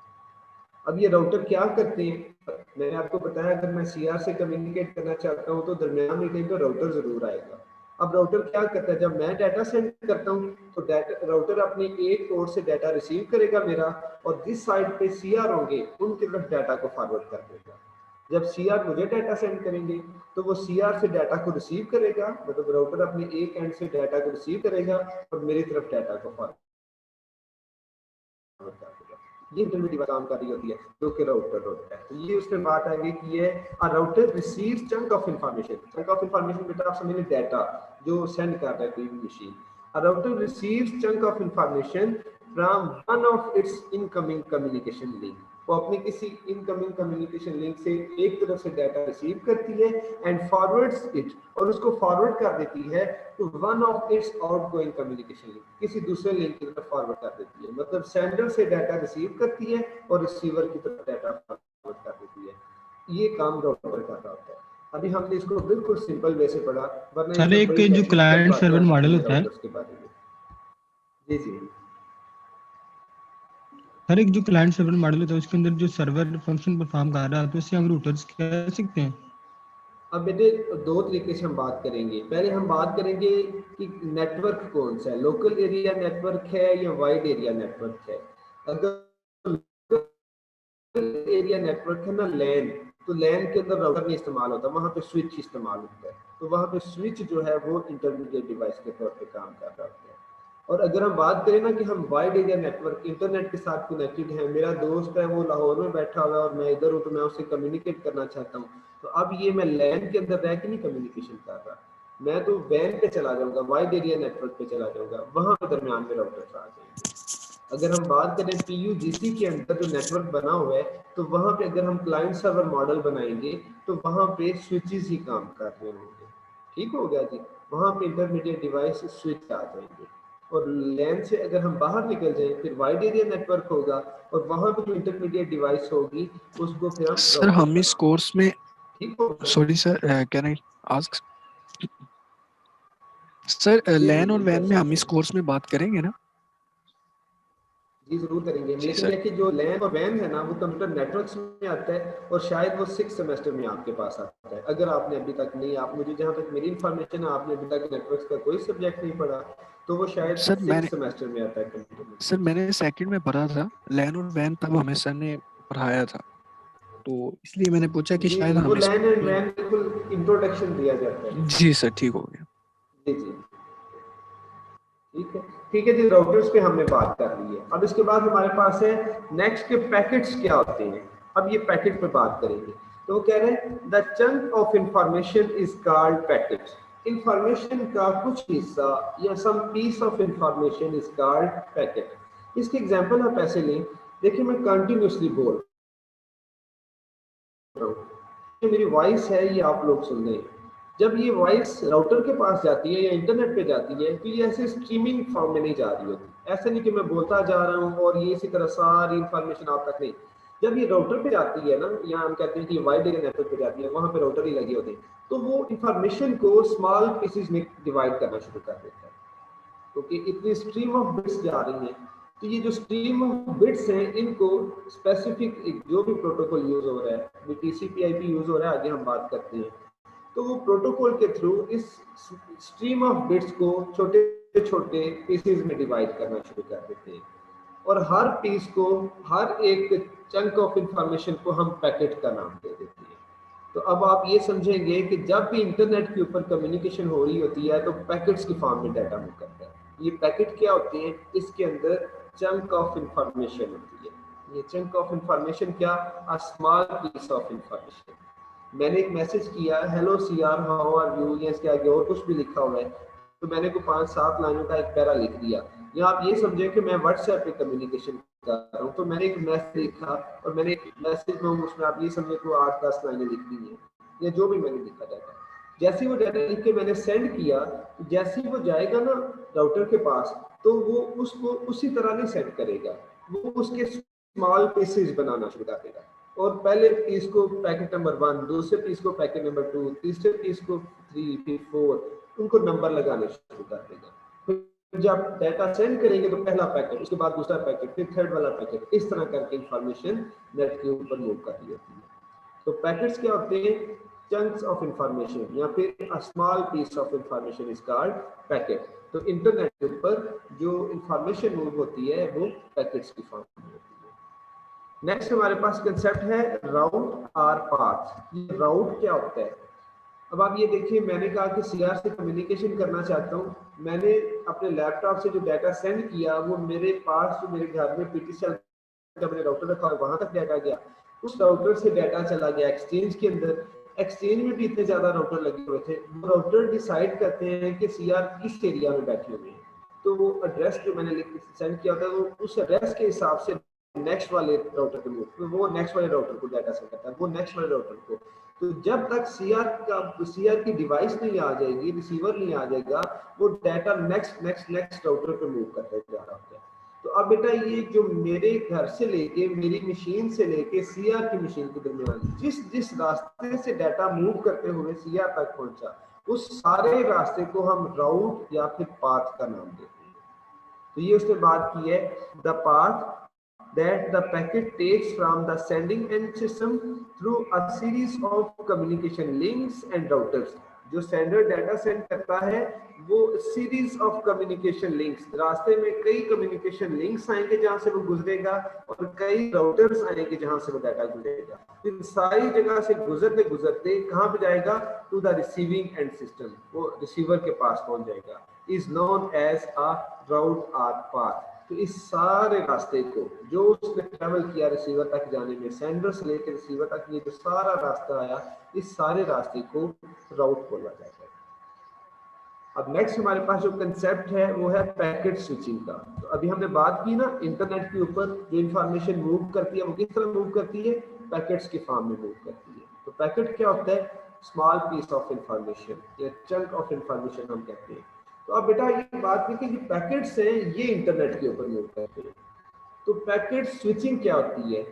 A: अब ये राउटर क्या करते हैं? मैंने आपको बताया अगर मैं सीआर से कम्युनिकेट करना चाहता हूँ तो दरमियान में कहीं तो राउटर जरूर आएगा। अब राउटर क्या करता है? जब मैं डाटा सेंड करता हूँ तो डाटा राउटर अपने एक पोर्ट से डाटा रिसीव करेगा मेरा, और जिस साइड पे सीआर होंगे उनकी तरफ डाटा को फॉरवर्ड कर देगा। जब सीआर मुझे डाटा सेंड करेंगे तो वो सीआर से डाटा को रिसीव करेगा, मतलब राउटर अपने एक एंड से डाटा को रिसीव करेगा और मेरी तरफ डाटा को फॉरवर्ड कर देगा। ये इंटरमीडिएट काम कर रही होती है जो कि राउटर होता है। तो ये उसमें बात आएगी कि ये a router receives chunk of information. Chunk of information बेटा आप समझ लें डाटा जो सेंड कर रहा है कोई भी machine. A router receives chunk of information from one of it's incoming communication link. वो अपनी किसी इनकमिंग कम्युनिकेशन लिंक से एक तरफ से डाटा रिसीव करती है एंड फॉरवर्ड्स इट, और उसको फॉरवर्ड कर देती है to one of its outgoing communication link, किसी दूसरे लिंक की तरफ फॉरवर्ड कर देती है। मतलब सेंडर से डाटा रिसीव करती है और रिसीवर की तरफ डाटा फॉरवर्ड कर देती है। ये काम राउटर कर रहा होता है। अभी हमने इसको बिल्कुल सिंपल वे से पढ़ा, वरना
D: सर
A: इसमें
D: एक
A: बड़ी
D: जो क्लाइंट सर्वर मॉडल होता है,
A: राउटर्स के बारे में। जी जी
D: सर एक जो क्लाइंट सर्वर मॉडल होता है उसके अंदर जो सर्वर फंक्शन परफॉर्म कर रहा है तो उससे हम रूटर्स कह सकते हैं।
A: अब बेटे दो तरीके से हम बात करेंगे। पहले हम बात करेंगे कि नेटवर्क कौन सा है, लोकल एरिया नेटवर्क है या वाइड एरिया नेटवर्क है। अगर एरिया नेटवर्क है ना लैन, तो लैन के अंदर राउटर नहीं इस्तेमाल होता, वहां पे स्विच इस्तेमाल होता है। तो वहां पे स्विच जो है वो इंटरमीडिएट डिवाइस के तौर पे काम कर रहा होता है। और अगर हम बात करें ना कि हम वाइड एरिया नेटवर्क इंटरनेट के साथ कनेक्टेड है, मेरा दोस्त है वो लाहौर में बैठा हुआ है और मैं इधर हूँ, तो मैं उससे कम्युनिकेट करना चाहता हूँ, तो अब ये मैं लैन के अंदर रह के नहीं कम्युनिकेशन कर रहा, मैं तो वैन पे चला जाऊंगा, वाइड एरिया नेटवर्क पे चला जाऊंगा, वहां पे दरमियान में राउटर आ जाएंगे। अगर हम बात करें PUGC के अंदर जो नेटवर्क बना हुआ है, तो वहां पे अगर हम क्लाइंट सर्वर मॉडल बनाएंगे तो वहां पे स्विचेस ही काम कर रहे होंगे। ठीक हो गया जी? वहां पे इंटरमीडिएट डिवाइस स्विच आ जाएंगे, और लैन से अगर हम बाहर निकल जाएं फिर वाइड एरिया नेटवर्क होगा, और वहां पे जो इंटरमीडिएट डिवाइस होगी उसको फिर हम
C: सर हम इस कोर्स में,
A: ठीक हो गया?
C: Sorry sir, can I ask sir,
A: जी
C: लैन और
A: जी
C: वैन में हम इस
A: क्वेश्चन
C: कोर्स में बात करेंगे ना?
A: जी जरूर करेंगे,
C: जी
A: लेकिन
C: सर।
A: है कि जो लैन और वैन है ना वो कंप्यूटर नेटवर्क्स में आता है, और शायद वो 6 सेमेस्टर में आपके पास आता है। अगर आपने अभी तक नहीं, आप मुझे जहाँ तक मेरी इन्फॉर्मेशन है आपने अभी तक नेटवर्क्स का कोई सब्जेक्ट नहीं पढ़ा, तो वो शायद
C: सर
A: 6 सेमेस्टर में आता है कंप्यूटर
C: सर
A: नेटवर्क्स।
C: मैंने सेकंड में पढ़ा था लैन और वैन, तब हमें सर ने पढ़ाया था, तो इसलिए मैंने पूछा कि
A: जी
C: शायद
A: जी वो
C: हम इस
A: लैन एंड
C: में।
A: वैन बिल्कुल इंट्रोडक्शन दिया जाता है।
C: जी सर, ठीक हो गया।
A: जी जी ठीक है। ठीक है जी, राउटर्स पे हमने बात कर ली है। अब इसके बाद हमारे पास है नेक्स्ट के पैकेट्स क्या होते हैं। अब ये पैकेट पे बात करेंगे। तो वो कह रहे हैं the chunk of information is called packet. Information का कुछ हिस्सा या some piece of information is called packet. इसके एग्जांपल आप ऐसे लें, देखिए मैं कंटिन्यूसली बोल रहा हूँ, मेरी वॉइस है ये आप लोग सुन रहे हैं, जब ये वॉइस राउटर के पास जाती है या इंटरनेट पे जाती है तो ये ऐसे स्ट्रीमिंग फॉर्म में नहीं जा रही होती। ऐसा नहीं कि मैं बोलता जा रहा हूँ और ये इसी तरह सारी इंफॉर्मेशन आप तक नहीं। जब ये राउटर पे जाती है ना, या हम कहते हैं कि वाइड एरिया नेटवर्क पे जाती है, वहाँ पे राउटर ही लगे होते हैं, तो वो इंफॉर्मेशन को स्मॉल पीसेज में डिवाइड करना शुरू कर देता है, क्योंकि इतनी स्ट्रीम ऑफ बिट्स जा रही हैं। तो ये जो स्ट्रीम ऑफ बिट्स हैं, इनको स्पेसिफिक जो भी प्रोटोकॉल यूज हो रहा है, TCP/IP यूज हो रहा है, आगे हम बात करते हैं, तो वो प्रोटोकॉल के थ्रू इस स्ट्रीम ऑफ बिट्स को छोटे छोटे पीसेस में डिवाइड करना शुरू कर देते हैं, और हर पीस को, हर एक चंक ऑफ इंफॉर्मेशन को हम पैकेट का नाम दे देते हैं। तो अब आप ये समझेंगे कि जब भी इंटरनेट के ऊपर कम्युनिकेशन हो रही होती है तो पैकेट्स की फॉर्म में डाटा मूव करता है। ये पैकेट क्या होते हैं? इसके अंदर चंक ऑफ इंफॉर्मेशन होती है। ये चंक ऑफ इंफॉर्मेशन क्या? A small piece of information. मैंने एक मैसेज किया, hello CR how are you, या इसके आगे और कुछ भी लिखा हुआ है, तो मैंने को 5-7 लाइनों का एक पैरा लिख दिया, या आप ये समझें कि मैं व्हाट्सएप पे कम्युनिकेशन कर रहा हूँ, तो मैंने एक मैसेज लिखा और मैंने एक मैसेज में उसमें आप ये समझे कि 8-10 लाइनें लिख दी हैं, या जो भी मैंने लिखा डाटा। जैसे वो डाटा लिख के मैंने सेंड किया, जैसे ही वो जाएगा ना राउटर के पास, तो वो उसको उसी तरह नहीं सेंड करेगा, वो उसके स्मॉल पीसेज बनाना शुरू कर देगा, और पहले पीस को पैकेट नंबर 1, दूसरे पीस को पैकेट नंबर 2, तीसरे पीस को 3, फिर 4, उनको नंबर लगाने शुरू कर देगा। फिर जब डाटा सेंड करेंगे तो पहला पैकेट, उसके बाद दूसरा पैकेट, फिर थर्ड वाला पैकेट, इस तरह करके इंफॉर्मेशन नेट के ऊपर मूव कर रही होती है। तो पैकेट्स क्या होते हैं? चंक्स ऑफ इंफॉर्मेशन, या फिर a small piece of information is called packet. तो इंटरनेट के ऊपर जो इंफॉर्मेशन मूव होती है वो पैकेट्स की फॉर्म में होती है। नेक्स्ट हमारे पास कंसेप्ट है राउट और पाथ। ये राउट क्या होता है? अब आप ये देखिए, मैंने कहा कि CR से कम्युनिकेशन करना चाहता हूँ, मैंने अपने लैपटॉप से जो डाटा सेंड किया वो मेरे पास, जो मेरे घर में PTCL का मैंने राउटर रखा है वहां तक डाटा गया, उस राउटर से डाटा चला गया एक्सचेंज के अंदर। एक्सचेंज में भी इतने ज्यादा राउटर लगे हुए थे, वो राउटर डिसाइड करते हैं कि CR किस एरिया में बैठे हुए हैं, तो वो एड्रेस जो मैंने सेंड किया था वो उस एड्रेस के हिसाब से नेक्स्ट वाले राउटर पे मूव, तो वो नेक्स्ट वाले राउटर को डाटा सेंड करता है, वो नेक्स्ट वाले राउटर को। तो जब तक CR की डिवाइस नहीं आ जाएगी, रिसीवर नहीं आ जाएगा, वो डाटा नेक्स्ट राउटर पे मूव करते जा रहा होता है। तो अब बेटा ये जो मेरे घर से लेके, मेरी मशीन से लेके CR की मशीन के दरमियान जिस रास्ते से डाटा मूव करते हुए CR तक पहुंचा, उस सारे रास्ते को हम राउट या फिर पाथ का नाम देते हैं। तो ये उसने बात की है, the path that the packet takes from the sending end system through a series of communication links and routers। जो सेंडर डाटा सेंड करता है वो सीरीज ऑफ कम्युनिकेशन लिंक्स, रास्ते में कई कम्युनिकेशन लिंक्स आएंगे जहां से वो गुजरेगा, और कई राउटर्स आएंगे जहां से वो डाटा गुजरेगा। इन सारी जगह से गुजरते गुजरते कहां पे जाएगा? To the receiving end system, वो रिसीवर के पास पहुंच जाएगा। Is known as a route or path. तो इस सारे रास्ते को जो उसने ट्रेवल किया रिसीवर तक जाने में, सेंडर से लेकर रिसीवर तक ये जो सारा रास्ता आया, इस सारे रास्ते को राउट बोला जाता है। अब नेक्स्ट हमारे पास जो कंसेप्ट है वो है पैकेट स्विचिंग का। तो अभी हमने बात की ना, इंटरनेट के ऊपर जो इंफॉर्मेशन मूव करती है वो किस तरह मूव करती है? पैकेट्स के फॉर्म में मूव करती है। तो पैकेट क्या होता है? स्मॉल पीस ऑफ इंफॉर्मेशन या चंक ऑफ इंफॉर्मेशन हम कहते हैं। तो अब बेटा ये बात की कि पैकेट्स हैं, ये इंटरनेट के ऊपर मूव करते हैं। तो पैकेट स्विचिंग क्या होती है?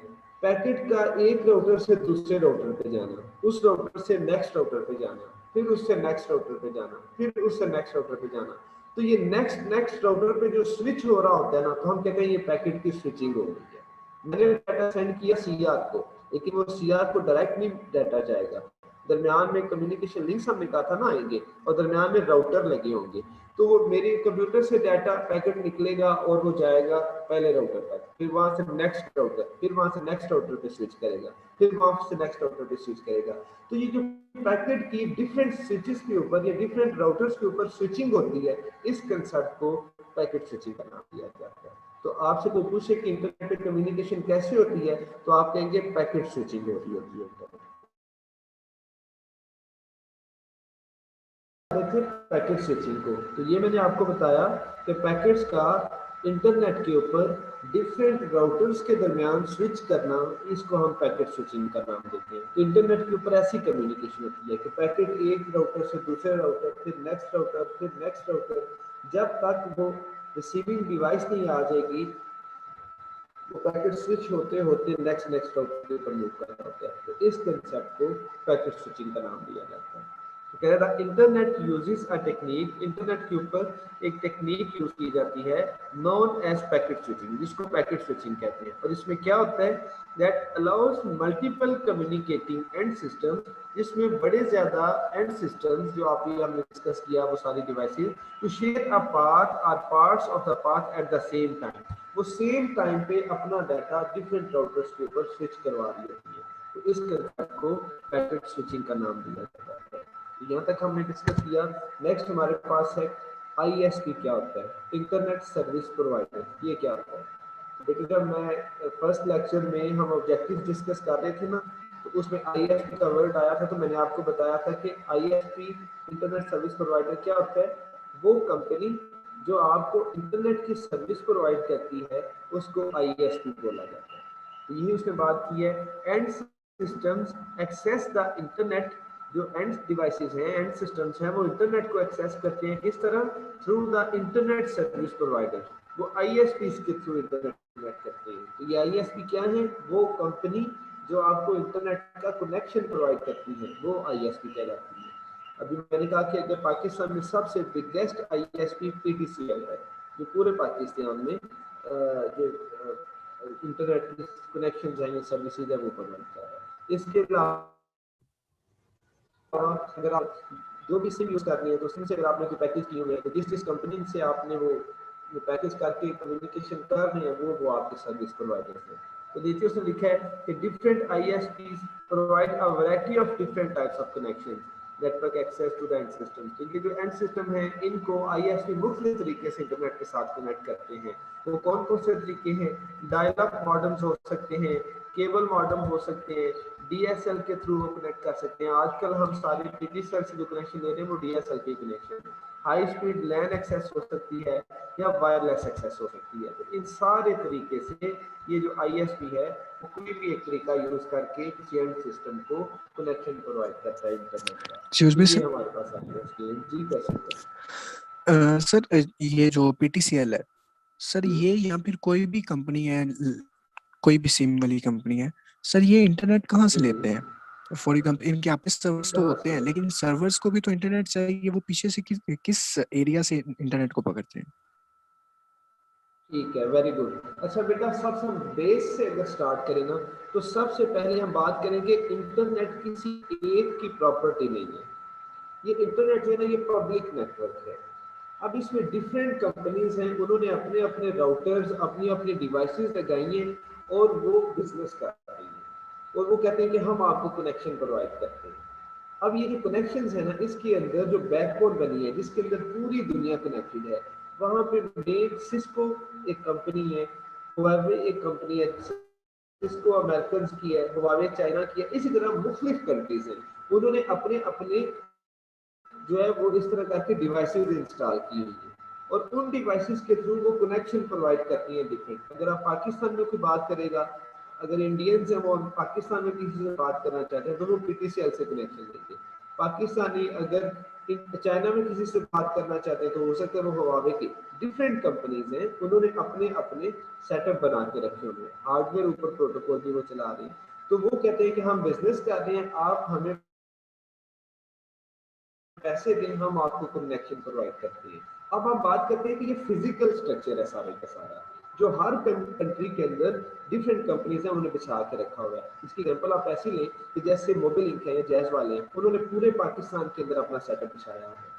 A: पैकेट का एक राउटर से दूसरे राउटर पे जाना, उस राउटर से नेक्स्ट राउटर पे जाना, फिर उससे नेक्स्ट राउटर पे जाना, फिर उससे नेक्स्ट राउटर पे जाना। तो ये नेक्स्ट राउटर पे जो स्विच हो रहा होता है ना, तो हम कहते हैं ये पैकेट की स्विचिंग हो रही है। मैंने डाटा सेंड किया CR को, लेकिन वो CR को डायरेक्ट नहीं डाटा जाएगा, दरमियान में कम्युनिकेशन लिंक्स हमने कहा था ना आएंगे, और दरमियान में राउटर लगे होंगे। तो वो मेरे कंप्यूटर से डाटा पैकेट निकलेगा और वो जाएगा पहले राउटर तक, फिर वहां से नेक्स्ट राउटर, फिर वहां से नेक्स्ट राउटर पे स्विच करेगा, फिर वहां से नेक्स्ट राउटर पे स्विच करेगा। तो ये जो पैकेट की डिफरेंट स्विचेस के ऊपर या डिफरेंट राउटर्स के ऊपर स्विचिंग होती है, इस कंसेप्ट को पैकेट स्विचिंग का नाम दिया जाता है। तो आपसे कोई पूछे कि इंटरनेट पे कम्युनिकेशन कैसे होती है, तो आप कहेंगे पैकेट स्विचिंग होती है। पैकेट स्विचिंग को, तो ये मैंने आपको बताया कि पैकेट्स का इंटरनेट के ऊपर डिफरेंट राउटर्स के दरमियान स्विच करना, इसको हम पैकेट स्विचिंग का नाम देते हैं। तो इंटरनेट के ऊपर ऐसी कम्युनिकेशन होती है कि पैकेट एक राउटर से दूसरे राउटर, फिर नेक्स्ट राउटर, फिर नेक्स्ट राउटर, जब तक वो रिसीविंग डिवाइस नहीं आ जाएगी वो पैकेट स्विच होते होते नेक्स्ट राउटर के ऊपर मूव कर रहा होता है। तो इस कंसेप्ट को पैकेट स्विचिंग का नाम दिया जाता है। तो कह रहा था internet uses a technique, internet के ऊपर एक टेक्निक यूज की जाती है नॉन एज पैकेट स्विचिंग, जिसको पैकेट स्विचिंग कहते हैं। और इसमें क्या होता है, that allows multiple communicating and systems, जिसमें बड़े ज्यादा एंड सिस्टम्स जो आप ये हमने डिस्कस किया वो सारी devices to share a path और parts of the path at the same time, वो सेम टाइम पे अपना डाटा डिफरेंट राउटर्स के ऊपर स्विच करवा रही होती है। तो इस कंसेप्ट को पैकेट स्विचिंग का नाम दिया जाता है। तो यहाँ तक हमने डिस्कस किया। नेक्स्ट हमारे पास है ISP क्या होता है, इंटरनेट सर्विस प्रोवाइडर। ये क्या होता है? देखिए जब मैं फर्स्ट लेक्चर में हम ऑब्जेक्टिव डिस्कस कर रहे थे ना, तो उसमें ISP का वर्ड आया था, तो मैंने आपको बताया था कि ISP इंटरनेट सर्विस प्रोवाइडर क्या होता है, वो कंपनी जो आपको इंटरनेट की सर्विस प्रोवाइड करती है उसको ISP बोला जाता है। तो यही उसने बात की है। End systems access the internet, जो एंड डिवाइसेस हैं, एंड सिस्टम्स हैं, वो इंटरनेट को एक्सेस करते हैं किस तरह, through the internet service provider, वो ISPs के थ्रू इंटरनेट कनेक्ट करते हैं। तो ये ISP क्या है, वो कंपनी जो आपको इंटरनेट का कनेक्शन प्रोवाइड करती है वो ISP कहलाती है। अभी मैंने कहा कि अगर पाकिस्तान में सबसे बिगेस्ट ISP PTCL है, जो पूरे पाकिस्तान में जो इंटरनेट कनेक्शन है, सर्विसेज है, वो प्रोवाइड कर रहा है। इसके अलावा अगर आप जो भी सिम यूज कर रहे हैं तो सिम से अगर आपने कोई पैकेज किए हुए हैं तो जिस कंपनी से आपने वो पैकेज करके कम्युनिकेशन कर रहे हैं वो आपके सर्विस प्रोवाइडर है। तो देखिए उसने लिखा है कि different ISPs provide a variety of different types of connection network access to the end system. क्योंकि जो एंड सिस्टम है इनको ISP मुख्तलिफ तरीके से इंटरनेट के साथ कनेक्ट करते हैं। वो कौन कौन से तरीके हैं, डायल-अप मॉडेम्स हो सकते हैं, केबल मॉडेम हो सकते हैं, DSL के थ्रू वो कनेक्ट कर सकते हैं। आजकल हम सारे PTCL से जो कनेक्शन ले रहे हैं वो DSL के कनेक्शन है। हाई स्पीड लैन एक्सेस हो सकती है या वायरलेस एक्सेस हो सकती है। तो इन सारे तरीके से ये जो ISP है वो कोई भी एक तरीका यूज करके किसी एंड सिस्टम को कनेक्शन प्रोवाइड करता है इंटरनेट का।
C: जी उसमें
A: ये हमारे पास आता है स्कीम। जी कर सकते
C: सर, सर ये जो PTCL है सर, ये या फिर कोई भी कंपनी है, कोई भी सिम वाली कंपनी है सर, ये इंटरनेट कहाँ से लेते हैं? फॉर एग्जाम्पल इनके अपने सर्वर्स तो होते हैं, लेकिन सर्वर्स को भी तो इंटरनेट चाहिए, वो पीछे से किस एरिया से इंटरनेट को पकड़ते हैं?
A: ठीक है, वेरी गुड। अच्छा बेटा, सबसे बेस से अगर स्टार्ट करें ना, तो सबसे पहले हम बात करेंगे इंटरनेट किसी एक की प्रॉपर्टी नहीं है। ये इंटरनेट जो है ना, ये पब्लिक नेटवर्क है। अब इसमें डिफरेंट कंपनीज हैं, उन्होंने अपने अपने राउटर्स, अपनी अपनी डिवाइसेस लगाई हैं और वो बिजनेस कर रही हैं, और वो कहते हैं कि हम आपको कनेक्शन प्रोवाइड करते हैं। अब ये जो कनेक्शन है ना, इसके अंदर जो बैकबोन बनी है जिसके अंदर पूरी दुनिया कनेक्टेड है, वहाँ पे मेन सिस्को एक कंपनी है, हुआवे एक कंपनी है, सिस्को अमेरिकन की है, हुआवे चाइना की है, इसी तरह मुख्तलिफ कंट्रीज हैं, उन्होंने अपने अपने जो है वो इस तरह करके डिवाइसेस इंस्टॉल की हुई है और उन डिवाइसेस के थ्रू वो कनेक्शन प्रोवाइड करती है डिफरेंट। अगर आप पाकिस्तान में कोई बात करेगा, अगर इंडियंस हैं वो पाकिस्तान में किसी से बात करना चाहते हैं तो वो PTCL से कनेक्शन लेंगे। पाकिस्तानी अगर चाइना में किसी से बात करना चाहते हैं तो हो सकता है वो हुआवे की। डिफरेंट कंपनीज हैं, उन्होंने अपने अपने सेटअप बना के रखे हुए हैं, हार्डवेयर ऊपर प्रोटोकॉल भी वो चला रहे हैं। तो वो कहते हैं कि हम बिजनेस कर रहे हैं, आप हमें पैसे दें, हम आपको कनेक्शन प्रोवाइड करते हैं। अब हम बात करते हैं कि ये फिजिकल स्ट्रक्चर है सारे का सारा, जो हर कंट्री के अंदर डिफरेंट कंपनीज हैं उन्होंने बिछा के रखा हुआ है। इसकी एग्जांपल आप ऐसी लें कि जैसे मोबिलिंक है या जैज वाले हैं, उन्होंने पूरे पाकिस्तान के अंदर अपना सेटअप बिछाया हुआ है।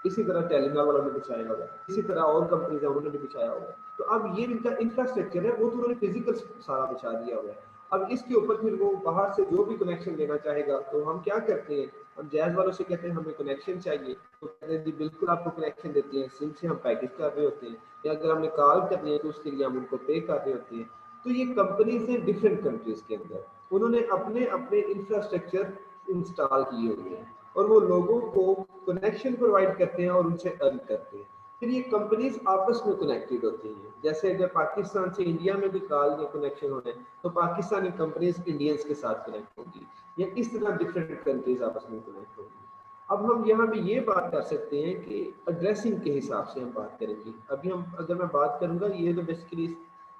A: इसी तरह टेलीनॉर वालों ने बिछाया हुआ है, इसी तरह और कंपनीज हैं उन्होंने भी बिछाया हुआ है। तो अब ये इनका इंफ्रास्ट्रक्चर है वो तो उन्होंने फिजिकल सारा बिछा दिया हुआ है। अब इसके ऊपर फिर वो बाहर से जो भी कनेक्शन लेना चाहेगा तो हम क्या करते हैं, हम जैज वालों से कहते हैं हमें कनेक्शन चाहिए, तो कहते हैं जी बिल्कुल आपको कनेक्शन देते हैं, सिम से हम पैकेज कर रहे होते हैं, या अगर हमने कॉल करनी है तो उसके लिए हम उनको पे कर रहे होते हैं। तो ये कंपनीज हैं डिफरेंट कंट्रीज के अंदर, उन्होंने अपने अपने इंफ्रास्ट्रक्चर इंस्टॉल किए हुए हैं और वो लोगों को कनेक्शन प्रोवाइड करते हैं और उनसे अर्न करते हैं। फिर ये कंपनीज आपस में कनेक्टेड होती हैं। जैसे अगर पाकिस्तान से इंडिया में भी कॉल या कनेक्शन हो रहे हैं तो पाकिस्तानी कंपनीज इंडियंस के साथ कनेक्ट होंगी, या इस तरह डिफरेंट कंट्रीज आपस में कनेक्ट होंगी। अब हम यहाँ पे ये बात कर सकते हैं कि एड्रेसिंग के हिसाब से हम बात करेंगे। अभी हम अगर मैं बात करूँगा, ये तो बेसिकली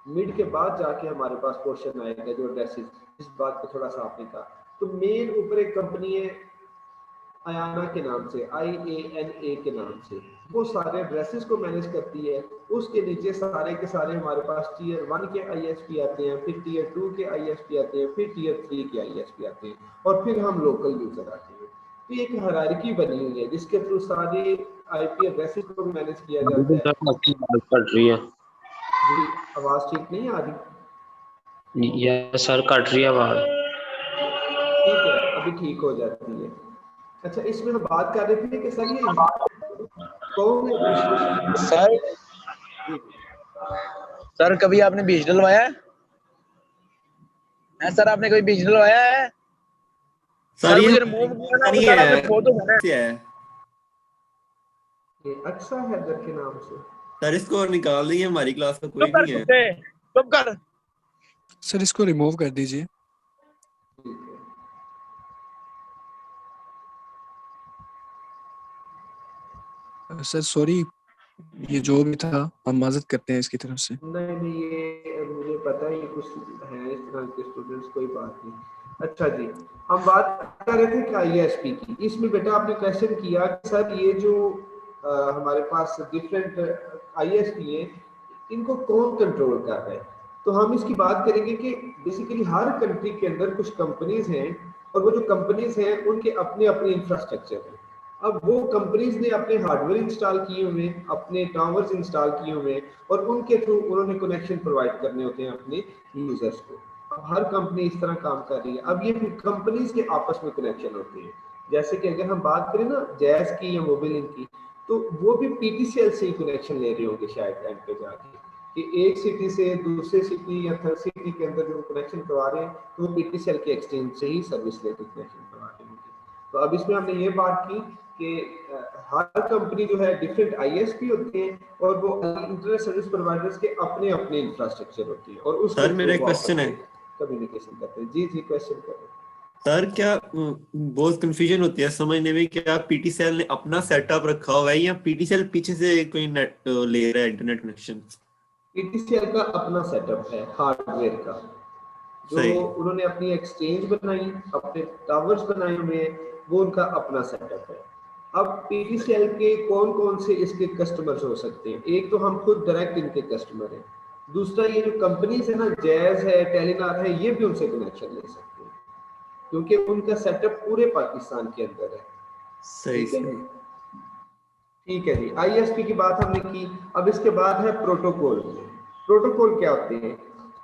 A: मिड के बाद जाके हमारे पास पोर्शन आएगा जो एड्रेसेस, इस बात को थोड़ा सा आपने कहा। तो मेन ऊपर एक कंपनी है आयाना के नाम से, IANA के नाम से, वो सारे एड्रेसेस को मैनेज करती है। उसके नीचे सारे के सारे हमारे पास टियर 1 के ISP आते हैं, फिर टियर 2 के ISP आते हैं, फिर टियर 3 के ISP आते हैं, और फिर हम लोकल यूजर आते हैं। तो एक हायरार्की बनी हुई है जिसके थ्रू सारे IP एड्रेसेस को मैनेज किया जाता है।
E: कट रही है
A: जी, आवाज ठीक नहीं आ रही?
E: ये सर, कट रही है आवाज।
A: ठीक है, अभी ठीक हो जाती है। अच्छा, इसमें हम बात कर रहे थे कि सर ये कौन एडमिनिस्ट्रेशन
F: सर कभी आपने बीज डलवाया है? सर आपने कभी बीज डलवाया है?
G: सर ये
F: मुझे रिमूव किया ना,
G: नहीं
F: सर आपने
G: है,
F: फोटो बना
G: क्या है
A: ये अच्छा हैदर के नाम से।
G: सर, इसको निकाल दिए, हमारी क्लास का कोई
F: चुप कर
G: नहीं है।
F: कुत्ते, चुप कर।
C: सर इसको रिमूव कर दीजिए।
A: ठीक है,
C: सर सॉरी, ये जो भी था हम माजरत करते हैं इसकी तरफ से।
A: नहीं ये मुझे पता है, ये कुछ है इस तरह के स्टूडेंट्स, कोई बात नहीं। अच्छा जी, हम बात कर रहे थे कि ISP की। इसमें बेटा आपने क्वेश्चन किया कि सर ये जो हमारे पास डिफरेंट ISP है, इनको कौन कंट्रोल कर रहा है। तो हम इसकी बात करेंगे कि बेसिकली हर कंट्री के अंदर कुछ कंपनीज हैं, और वो जो कंपनीज हैं उनके अपने अपने इंफ्रास्ट्रक्चर हैं। अब वो कंपनीज ने अपने हार्डवेयर इंस्टॉल किए हुए हैं, अपने टावर्स इंस्टॉल किए हुए हैं, और उनके थ्रू उन्होंने कनेक्शन प्रोवाइड करने होते हैं अपने यूजर्स को। अब हर कंपनी इस तरह काम कर रही है। अब ये फिर कंपनीज के आपस में कनेक्शन होते हैं। जैसे कि अगर हम बात करें ना जैज की या मोबिलिंग की, तो वो भी PTCL से ही कनेक्शन ले रहे होंगे शायद एंड पे जाके, कि एक सिटी से दूसरे सिटी या थर्ड सिटी के अंदर जो कनेक्शन करवा रहे हैं तो वो PTCL के एक्सचेंज से ही सर्विस लेकर कनेक्शन करवा रहे होंगे। तो अब इसमें हमने ये बात की कि हर कंपनी जो है डिफरेंट ISP होते हैं, और वो इंटरनेट सर्विस प्रोवाइडर्स के अपने अपने इंफ्रास्ट्रक्चर होती है, और उस
G: सर मेरा एक क्वेश्चन है,
A: कम्युनिकेशन करते हैं। जी जी, क्वेश्चन करें।
G: सर क्या बहुत कंफ्यूजन होती है समझने में, क्या PTCL ने अपना सेटअप रखा हुआ है या PTCL पीछे से कोई नेट ले रहा है इंटरनेट कनेक्शन?
A: PTCL का अपना सेटअप है हार्डवेयर का, जो
G: सही।
A: उन्होंने अपनी एक्सचेंज बनाई, अपने टावर्स बनाए हुए हैं, वो उनका अपना सेटअप है। अब PTCL के कौन कौन से इसके कस्टमर्स हो सकते हैं? एक तो हम खुद डायरेक्ट इनके कस्टमर हैं, दूसरा ये जो कंपनीज है ना, जैज है, टेलीनॉर है, ये भी उनसे कनेक्शन ले सकते हैं, क्योंकि उनका सेटअप पूरे पाकिस्तान के अंदर है।
G: सही
A: ठीक है,
G: सही।
A: ठीक है जी, ISP की बात हमने की। अब इसके बाद है प्रोटोकॉल। प्रोटोकॉल क्या होते हैं?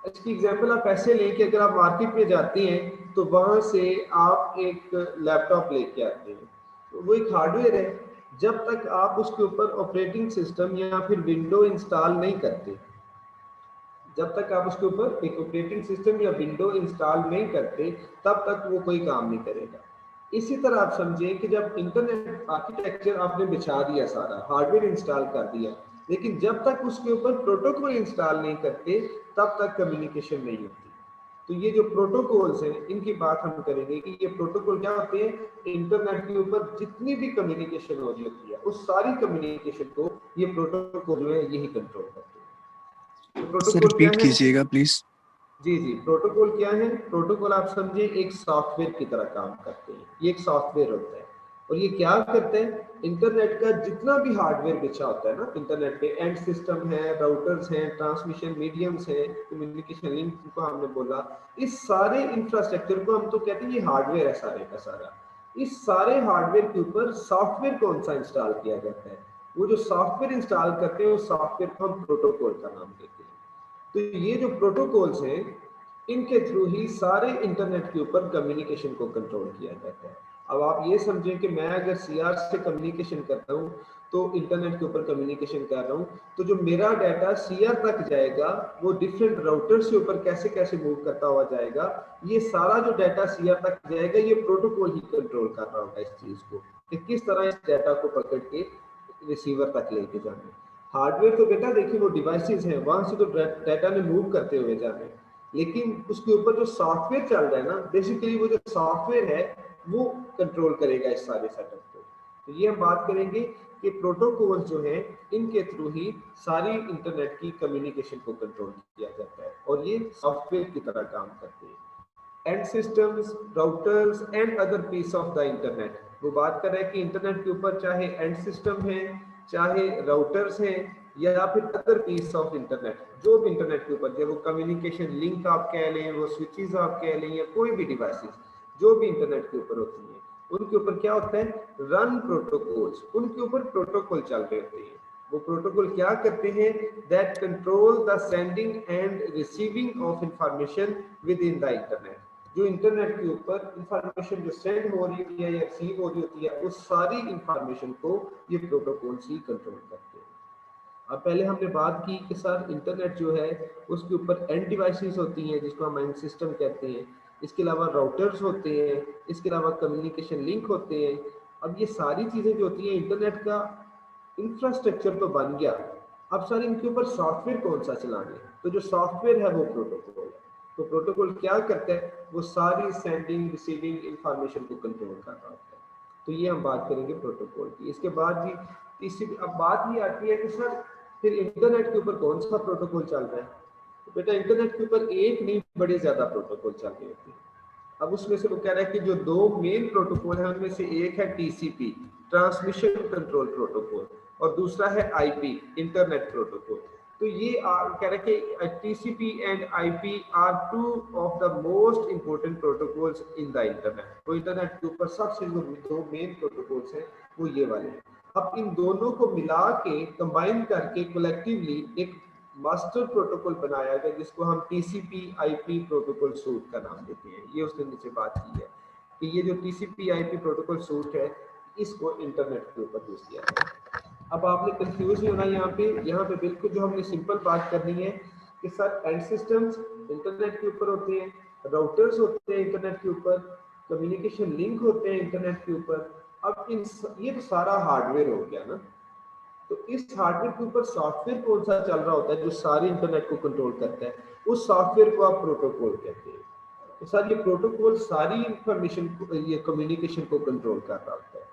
A: इसकी एग्जांपल आप ऐसे लें कि अगर आप मार्केट में जाते हैं तो वहां से आप एक लैपटॉप लेके आते हैं, तो वो एक हार्डवेयर है। जब तक आप उसके ऊपर ऑपरेटिंग सिस्टम या फिर विंडो इंस्टॉल नहीं करते, जब तक आप उसके ऊपर एक ऑपरेटिंग सिस्टम या विंडो इंस्टॉल नहीं करते, तब तक वो कोई काम नहीं करेगा। इसी तरह आप समझें कि जब इंटरनेट आर्किटेक्चर आपने बिछा दिया, सारा हार्डवेयर इंस्टॉल कर दिया, लेकिन जब तक उसके ऊपर प्रोटोकॉल इंस्टॉल नहीं करते, तब तक कम्युनिकेशन नहीं होती। तो ये जो प्रोटोकॉल्स हैं, इनकी बात हम करेंगे कि ये प्रोटोकॉल क्या होते हैं। इंटरनेट के ऊपर जितनी भी कम्युनिकेशन हो रही होती है, उस सारी कम्युनिकेशन को ये प्रोटोकॉल जो है यही कंट्रोल करते हैं। तो प्रोटोकॉल क्या
C: रिपीट
A: है?
C: कीजिएगा प्लीज।
A: जी जी, प्रोटोकॉल क्या है? प्रोटोकॉल आप समझे एक सॉफ्टवेयर की तरह काम करते हैं। ये एक सॉफ्टवेयर होता है, और ये क्या करते हैं, इंटरनेट का जितना भी हार्डवेयर बिछा होता है ना इंटरनेट पे, एंड सिस्टम है, राउटर्स हैं, ट्रांसमिशन मीडियम्स हैं, कम्युनिकेशन लिंक को हमने बोला, इस सारे इंफ्रास्ट्रक्चर को हम तो कहते हैं ये हार्डवेयर है सारे का सारा। इस सारे हार्डवेयर के ऊपर सॉफ्टवेयर कौन सा इंस्टॉल किया जाता है? वो जो सॉफ्टवेयर इंस्टॉल करते हैं, उस सॉफ्टवेयर को हम प्रोटोकॉल का नाम देते हैं। तो ये जो प्रोटोकॉल्स हैं, इनके थ्रू ही सारे इंटरनेट के ऊपर कम्युनिकेशन को कंट्रोल किया जाता है। अब आप ये समझें कि मैं अगर CR से कम्युनिकेशन करता हूँ, तो इंटरनेट के ऊपर कम्युनिकेशन कर रहा हूँ, तो जो मेरा डाटा CR तक जाएगा, वो डिफरेंट राउटर्स के ऊपर कैसे कैसे मूव करता हुआ जाएगा, ये सारा जो डाटा CR तक जाएगा, ये प्रोटोकॉल ही कंट्रोल कर रहा होगा इस चीज़ को, कि किस तरह इस डाटा को पकड़ के रिसीवर तक लेके जाना है। हार्डवेयर तो बेटा देखिए वो डिवाइसेस हैं, वहां से तो डाटा में मूव करते हुए जा रहे हैं, लेकिन उसके ऊपर जो सॉफ्टवेयर चल रहा है ना, बेसिकली वो जो सॉफ्टवेयर है वो कंट्रोल करेगा इस सारे सेटअप को। तो ये हम बात करेंगे कि प्रोटोकॉल जो है इनके थ्रू ही सारी इंटरनेट की कम्युनिकेशन को कंट्रोल किया जाता है और ये सॉफ्टवेयर की तरह काम करते हैं। End systems, routers and other piece of the internet, वो बात कर रहे हैं कि इंटरनेट के ऊपर चाहे एंड सिस्टम है, चाहे राउटर्स हैं, या फिर अदर पीस ऑफ इंटरनेट, जो भी इंटरनेट के ऊपर, चाहे वो कम्युनिकेशन लिंक आप कह लें, वो स्विचेस आप कह लें, या कोई भी डिवाइसेस जो भी इंटरनेट के ऊपर होती हैं, उनके ऊपर क्या होता है, रन प्रोटोकॉल्स, उनके ऊपर प्रोटोकॉल चल रहे होते हैं। वो प्रोटोकॉल क्या करते हैं, that control the sending end receiving of information with in the internet. जो इंटरनेट के ऊपर इंफॉर्मेशन जो सेंड हो रही होती है या रिसीव हो रही होती है, उस सारी इंफॉर्मेशन को ये प्रोटोकॉल ही कंट्रोल करते हैं। अब पहले हमने बात की कि सर इंटरनेट जो है उसके ऊपर एंड डिवाइसेस होती हैं जिसको हम एंड सिस्टम कहते हैं, इसके अलावा राउटर्स होते हैं, इसके अलावा कम्युनिकेशन लिंक होते हैं। अब ये सारी चीज़ें जो होती हैं, इंटरनेट का इंफ्रास्ट्रक्चर तो बन गया, अब सर इनके ऊपर सॉफ्टवेयर कौन सा चलाने, तो जो सॉफ्टवेयर है वो प्रोटोकॉल है। तो प्रोटोकॉल क्या करता है, वो सारी सेंडिंग रिसीविंग इंफॉर्मेशन को कंट्रोल कर रहा होता है। तो ये हम बात करेंगे प्रोटोकॉल की। इसके बाद जी तीसरी अब बात ये आती है कि सर फिर इंटरनेट के ऊपर कौन सा प्रोटोकॉल चल रहा है। तो बेटा इंटरनेट के ऊपर एक नहीं बड़े ज्यादा प्रोटोकॉल चल रहे होते हैं। अब उसमें से वो कह रहा है कि जो दो मेन प्रोटोकॉल है उनमें से एक है टीसीपी, ट्रांसमिशन कंट्रोल प्रोटोकॉल, और दूसरा है आईपी, इंटरनेट प्रोटोकॉल। तो ये कह रहे हैं कि TCP and IP are two of the most important protocols in the internet. तो इंटरनेट के ऊपर सबसे जो दो मेन प्रोटोकॉल्स हैं वो ये वाले हैं। अब इन दोनों को मिला के कंबाइन करके कलेक्टिवली एक मास्टर प्रोटोकॉल बनाया गया जिसको हम टीसीपी आईपी प्रोटोकॉल सूट का नाम देते हैं। ये उसने नीचे बात की है कि ये जो टीसीपी आईपी प्रोटोकॉल सूट है इसको इंटरनेट के ऊपर यूज किया है। अब आपने कंफ्यूज नहीं होना यहाँ पे बिल्कुल जो हमने सिंपल बात करनी है कि सर एंड सिस्टम्स इंटरनेट के ऊपर होते हैं, राउटर्स होते हैं इंटरनेट के ऊपर, कम्युनिकेशन लिंक होते हैं इंटरनेट के ऊपर। अब ये तो सारा हार्डवेयर हो गया ना, तो इस हार्डवेयर के ऊपर सॉफ्टवेयर कौन सा चल रहा होता है जो सारी इंटरनेट को कंट्रोल करता है, उस सॉफ्टवेयर को आप प्रोटोकॉल कहते हैं। तो सर ये प्रोटोकॉल सारी इंफॉर्मेशन को, ये कम्युनिकेशन को कंट्रोल कर रहा होता है।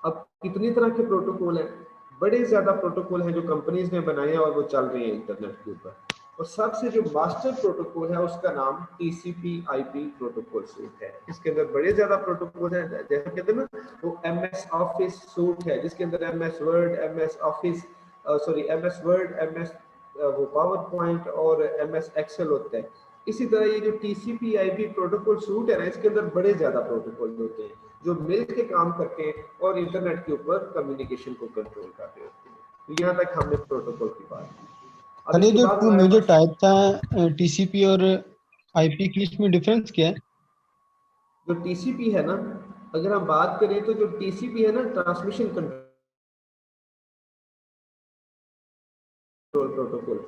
A: अब कितनी तरह के प्रोटोकॉल है, बड़े ज्यादा प्रोटोकॉल हैं जो कंपनीज ने बनाए हैं और वो चल रहे हैं इंटरनेट के ऊपर। और सबसे जो मास्टर प्रोटोकॉल है उसका नाम टीसीपी आईपी प्रोटोकॉल सूट है। इसके अंदर बड़े ज्यादा प्रोटोकॉल है, जैसे कहते हैं ना वो एमएस ऑफिस सूट है जिसके अंदर MS word, MS office, sorry MS word, MS वो पावर पॉइंट और एमएस एक्सेल होता है। इसी तरह ये जो टीसीपी आईपी प्रोटोकॉल सूट है ना, इसके अंदर बड़े ज्यादा प्रोटोकॉल होते हैं जो मिल के काम करते हैं और इंटरनेट के ऊपर कम्युनिकेशन को कंट्रोल कर रहे होते हैं। तो यहाँ तक हमने प्रोटोकॉल की बात की।
D: अरे जो टू मेजर टाइप था टीसीपी और आईपी की, इसमें डिफरेंस क्या है?
A: जो टीसीपी है ना, अगर हम बात करें तो जो टीसीपी है ना, ट्रांसमिशन कंट्रोल प्रोटोकॉल,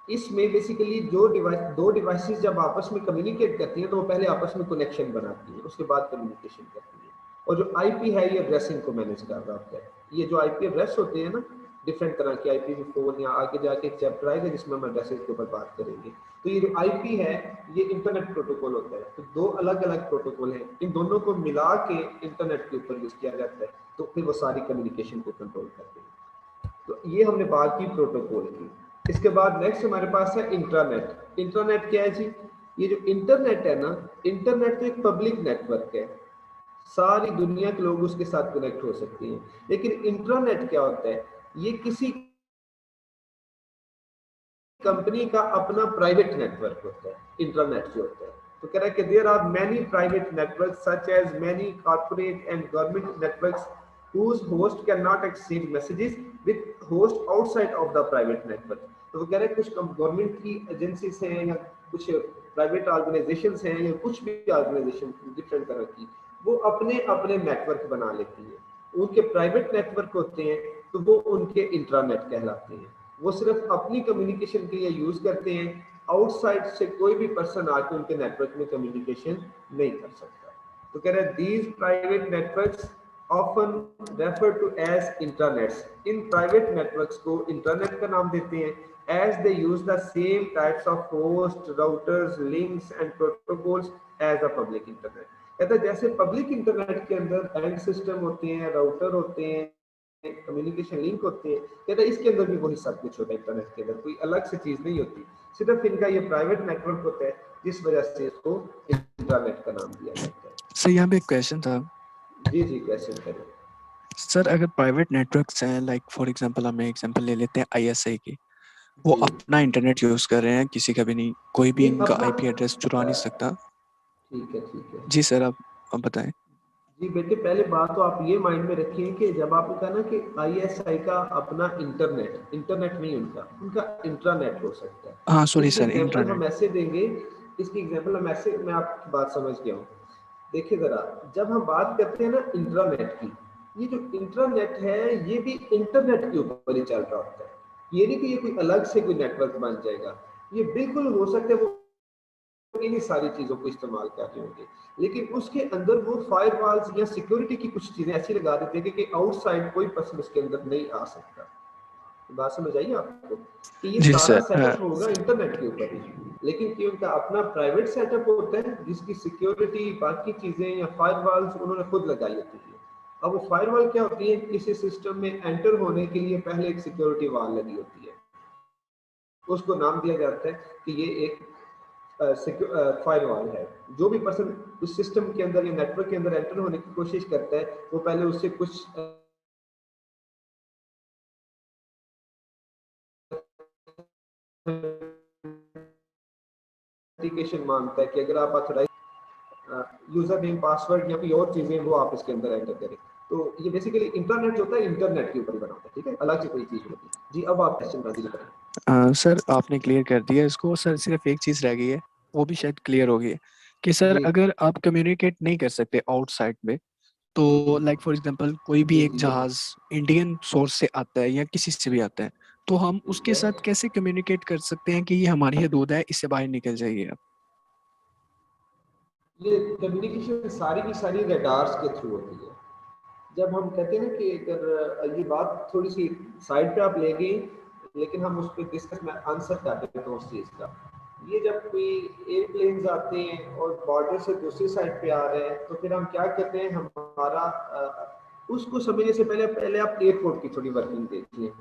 A: इसमें बेसिकली जो दो डिवाइसेस जब आपस में कम्युनिकेट करती हैं तो वो पहले आपस में कनेक्शन बनाती है, उसके बाद कम्युनिकेशन करती है। और जो आईपी है ये एड्रेसिंग को मैनेज कर रहा होता है। ये जो आईपी एड्रेस होते हैं ना, डिफरेंट तरह के IPv4 या आगे जाके एक चैप्टर आएगा जिसमें हम एड्रेसेस के ऊपर बात करेंगे। तो ये जो आईपी है ये इंटरनेट प्रोटोकॉल होता है। तो दो अलग अलग प्रोटोकॉल हैं, इन दोनों को मिला के इंटरनेट के ऊपर यूज किया जाता है, तो फिर वो सारी कम्युनिकेशन को कंट्रोल करते हैं। तो ये हमने बात की प्रोटोकॉल की। इसके बाद नेक्स्ट हमारे पास है इंट्रानेट। इंटरनेट क्या है जी? ये जो इंटरनेट है ना, इंटरनेट तो एक पब्लिक नेटवर्क है, सारी दुनिया के लोग उसके साथ कनेक्ट हो सकते हैं। लेकिन इंट्रानेट क्या होता है, ये किसी कंपनी का अपना प्राइवेट नेटवर्क होता है। इंटरनेट जो होता है, तो कह रहा है कि there are many private network such as many corporate and government networks whose host cannot exchange messages with host outside of the private network। तो वो कह रहे हैं कुछ गवर्नमेंट की एजेंसीज हैं या कुछ प्राइवेट ऑर्गेनाइजेशंस हैं या कुछ भी ऑर्गेनाइजेशन डिफरेंट तरह की, वो अपने अपने नेटवर्क बना लेती हैं। उनके प्राइवेट नेटवर्क होते हैं तो वो उनके इंट्रानेट कहलाते हैं। वो सिर्फ अपनी कम्युनिकेशन के लिए यूज करते हैं, आउटसाइड से कोई भी पर्सन आके उनके नेटवर्क में कम्युनिकेशन नहीं कर सकता। तो कह रहे हैं these private networks often referred to as intranets. In private networks को इंटरनेट का नाम देते हैं, as they use the same types of hosts, routers, links and protocols as a public internet. कहता है जैसे पब्लिक इंटरनेट के अंदर एंड सिस्टम होते हैं, राउटर होते हैं, कम्युनिकेशन लिंक होते हैं, कहता है इसके अंदर भी वही सब कुछ होता है। इंटरनेट के अंदर कोई अलग से चीज नहीं होती, सिर्फ इनका ये प्राइवेट नेटवर्क होता है, जिस वजह से इसको इंटरनेट का नाम दिया जाता है।
C: सर यहाँ पे एक क्वेश्चन था।
A: जी जी, क्वेश्चन करें।
C: सर अगर प्राइवेट नेटवर्क्स हैं, लाइक फॉर एग्जांपल हम एग्जांपल ले लेते हैं आईएसआई की, वो
A: जी।
C: अपना इंटरनेट यूज कर रहे हैं, किसी का भी नहीं, कोई भी
A: ये
C: इनका
A: अपना-
C: आईपी एड्रेस चुरा नहीं सकता।
A: ठीक है ठीक है
C: जी सर, आप बताएं।
A: जी बेटे, पहले बात तो आप ये माइंड में रखिए कि जब आपने कहा ना कि आईएसआई का अपना इंटरनेट नहीं, उनका इंट्रानेट हो सकता है।
C: हाँ सॉरी
A: इसकी
C: सर,
A: एग्जांपल हम
C: इंटरनेट।
A: ऐसे देंगे, इसकी एग्जांपल हम ऐसे, मैं आपकी बात समझ गया हूँ। देखिए जरा, जब हम बात करते हैं ना इंट्रानेट की, ये जो इंट्रानेट है ये भी इंटरनेट के ऊपर ही चल रहा होता है। ये नहीं कि ये कोई अलग से कोई नेटवर्क बन जाएगा, ये बिल्कुल हो सकता है वो इन्हीं सारी चीजों को इस्तेमाल कर रहे होंगे, लेकिन उसके अंदर वो फायरवॉल्स या सिक्योरिटी की कुछ चीजें ऐसी लगा देते हैं कि आउटसाइड कोई पर्सन उसके अंदर नहीं आ सकता। बात समझ आई आपको कि ये
C: जी
A: सारा
C: सर,
A: सेटअप होगा इंटरनेट के ऊपर ही, लेकिन कि उनका अपना प्राइवेट सेटअप होता है जिसकी सिक्योरिटी बाकी चीजें या फायरवॉल्स उन्होंने खुद लगाई होती है। अब वो फायरवॉल क्या होती है, किसी सिस्टम में एंटर होने के लिए पहले एक सिक्योरिटी वॉल लगी होती है, उसको नाम दिया जाता है कि ये एक फायरवॉल है। जो भी पर्सन उस सिस्टम के अंदर या नेटवर्क के अंदर एंटर होने की कोशिश करता है, वो पहले उससे कुछ एप्लीकेशन मांगता है कि अगर आप ऑथराइज यूजर नेम, पासवर्ड या कोई और चीजें वो आप इसके अंदर एंटर करें। तो ये बेसिकली इंटरनेट होता है, इंटरनेट के ऊपर ही बना होता है, ठीक है, अलग से कोई चीज नहीं होती। जी, अब आप क्वेश्चन कंटिन्यू करें।
C: सर आपने क्लियर कर दिया इसको। सर सिर्फ एक चीज रह गई है, वो भी शायद क्लियर होगी, कि सर
A: जी
C: अगर आप कम्युनिकेट नहीं कर सकते आउटसाइड में, तो लाइक फॉर एग्जांपल कोई भी
A: जी
C: एक
A: जी
C: जहाज इंडियन सोर्स से आता है या किसी से भी आता है, तो हम उसके साथ कैसे कम्युनिकेट कर सकते हैं कि ये हमारी हदूद है, इससे बाहर निकल जाइए आप।
A: ये कम्युनिकेशन सारी की सारी रडार्स के थ्रू होती है। जब हम कहते हैं ना कि अगर ये बात थोड़ी सी साइड पे आप ले गई, लेकिन हम उस पर डिस्कस में आंसर कर देते हैं उस चीज़ का। ये जब कोई एयरप्लेन्स आते हैं और बॉर्डर से दूसरी साइड पे आ रहे हैं, तो फिर हम क्या करते हैं, हमारा उसको समझने से पहले आप एयरपोर्ट की थोड़ी वर्किंग देखिए।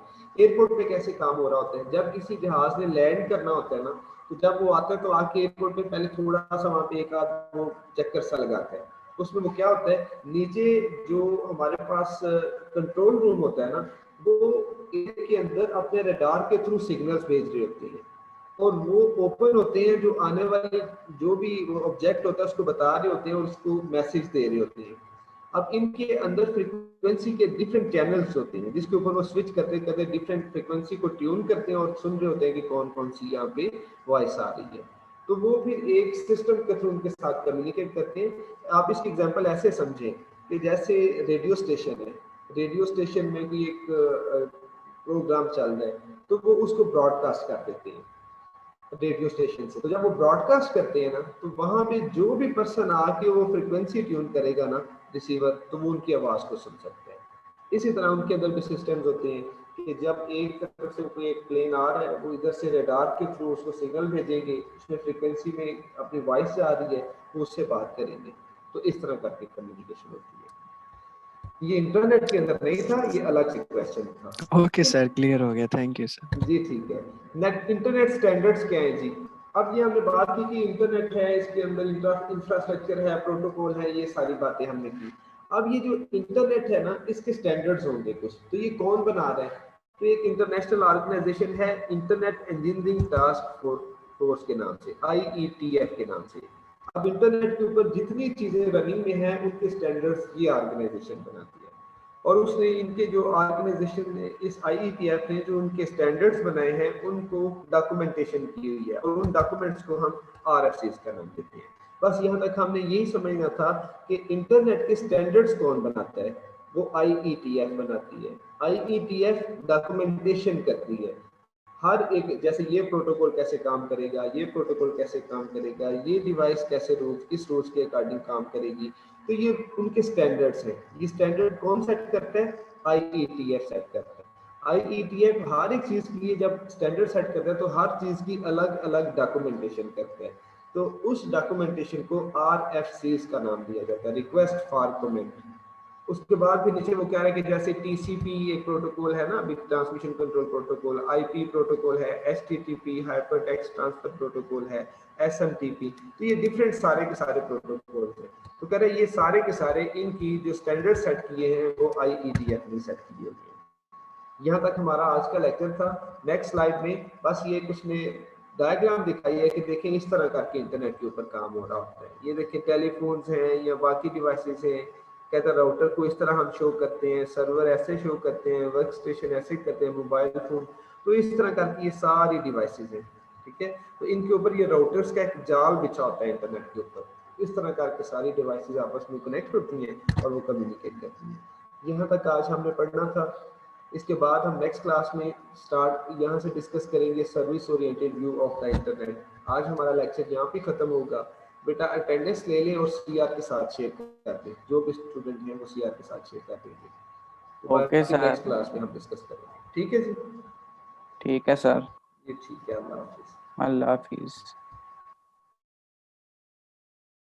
A: एयरपोर्ट पे कैसे काम हो रहा होता है। जब किसी जहाज ने लैंड करना होता है ना, तो जब वो आता है तो आके एयरपोर्ट पे पहले थोड़ा सा वहाँ पे एक आध वो चक्कर सा लगाता है। उसमें वो क्या होता है, नीचे जो हमारे पास कंट्रोल रूम होता है ना, वो एयर के अंदर अपने रडार के थ्रू सिग्नल्स भेज रहे होते हैं, और वो ओपन होते हैं, जो आने वाले जो भी ऑब्जेक्ट होता है उसको बता रहे होते हैं और उसको मैसेज दे रहे होते हैं। अब इनके अंदर फ्रीक्वेंसी के डिफरेंट चैनल्स होते हैं, जिसके ऊपर वो स्विच करते करते डिफरेंट फ्रीक्वेंसी को ट्यून करते हैं और सुन रहे होते हैं कि कौन कौन सी यहाँ पे वॉइस आ रही है। तो वो फिर एक सिस्टम के थ्रू उनके साथ कम्युनिकेट करते हैं। आप इसकी एग्जांपल ऐसे समझें कि जैसे रेडियो स्टेशन है, रेडियो स्टेशन में भी एक प्रोग्राम चल रहा है, तो वो उसको ब्रॉडकास्ट कर देते हैं रेडियो स्टेशन से। तो जब वो ब्रॉडकास्ट करते हैं ना, तो वहां पे जो भी पर्सन आके वो फ्रीक्वेंसी ट्यून करेगा ना रिसीवर, तो वो उनकी आवाज को सुन सकता है। इसी तरह उनके अंदर भी सिस्टम्स होते हैं कि जब एक तरफ से कोई एक प्लेन आ रहा है, वो इधर से रडार के थ्रू उसको सिग्नल भेजेंगे, उसमें फ्रीक्वेंसी में अपनी वॉइस जा रही है, वो उससे बात करेंगे। तो इस तरह करके कम्युनिकेशन होती है। ये इंटरनेट के अंदर नहीं था, ये अलग से क्वेश्चन था।
C: ओके सर, क्लियर हो गया, थैंक यू सर।
A: जी ठीक है। नेट इंटरनेट स्टैंडर्ड्स क्या है जी। अब ये हमने बात की कि इंटरनेट है, इसके अंदर इंफ्रास्ट्रक्चर है, प्रोटोकॉल है, ये सारी बातें हमने की। अब ये जो इंटरनेट है ना, इसके स्टैंडर्ड्स होंगे कुछ, तो ये कौन बना रहा है, तो एक इंटरनेशनल ऑर्गेनाइजेशन है, इंटरनेट इंजीनियरिंग टास्क फोर्स के नाम से, IETF के नाम से। अब इंटरनेट के ऊपर जितनी चीजें रनिंग में है, उनके स्टैंडर्ड्स ये ऑर्गेनाइजेशन बनाती है। और उसने इनके जो ऑर्गेनाइजेशन ने, इस IETF ने जो उनके स्टैंडर्ड्स बनाए हैं, उनको डॉक्यूमेंटेशन की हुई है, और उन डॉक्यूमेंट्स को हम RFCs का नाम देते हैं। बस यहाँ तक हमने यही समझना था कि इंटरनेट के स्टैंडर्ड्स कौन बनाता है, वो IETF बनाती है। IETF डॉक्यूमेंटेशन करती है, हर एक, जैसे ये प्रोटोकॉल कैसे काम करेगा, ये प्रोटोकॉल कैसे काम करेगा, ये डिवाइस कैसे रूल्स, किस रूल्स के अकॉर्डिंग काम करेगी, तो ये उनके स्टैंडर्ड्स हैं। ये स्टैंडर्ड कौन सेट करता है? IETF सेट करता है। IETF हर एक चीज़ के लिए जब स्टैंडर्ड सेट करता है तो हर चीज़ की अलग अलग डॉक्यूमेंटेशन करता है, तो उस डॉक्यूमेंटेशन को RFCs का नाम दिया जाता है, रिक्वेस्ट फॉर कमेंट। उसके बाद फिर नीचे वो कह रहा है कि जैसे TCP एक प्रोटोकॉल है ना, big transmission control protocol, IP protocol है, HTTP hyper text transfer protocol है, SMTP, तो ये डिफरेंट सारे के सारे प्रोटोकॉल हैं। तो कह रहे हैं ये सारे के सारे इनकी जो स्टैंडर्ड सेट किए हैं वो IETF ने सेट किए हुए हैं। यहाँ तक हमारा आज का लेक्चर था। नेक्स्ट स्लाइड में बस ये कुछ ने डायग्राम दिखाई है कि देखें इस तरह करके इंटरनेट के ऊपर काम हो रहा होता है। ये देखें टेलीफोन्स हैं या बाकी डिवाइसेस हैं, कहते हैं राउटर को इस तरह हम शो करते हैं, सर्वर ऐसे शो करते हैं, वर्क स्टेशन ऐसे करते हैं, मोबाइल फोन, तो इस तरह करके ये सारी डिवाइसेस हैं, ठीक है। तो इनके ऊपर ये राउटर्स का एक जाल बिछा होता है इंटरनेट के ऊपर, इस तरह करके सारी डिवाइसेस आपस में कनेक्ट होती हैं और वो कम्युनिकेट करती हैं। यहाँ तक आज हमने पढ़ना था। इसके बाद हम नेक्स्ट क्लास में स्टार्ट यहाँ से डिस्कस करेंगे service oriented view of the internet. आज हमारा लेक्चर यहाँ पे खत्म होगा। बेटा अटेंडेंस ले लें और CR के साथ शेयर कर दें, जो भी स्टूडेंट हैं वो CR के साथ शेयर कर देंगे। तो
H: ओके सर,
A: नेक्स्ट क्लास में हम डिस्कस करेंगे, ठीक है जी?
H: ठीक है सर,
A: ये ठीक है, अल्लाह हाफिज़।
H: अल्लाह हाफिज।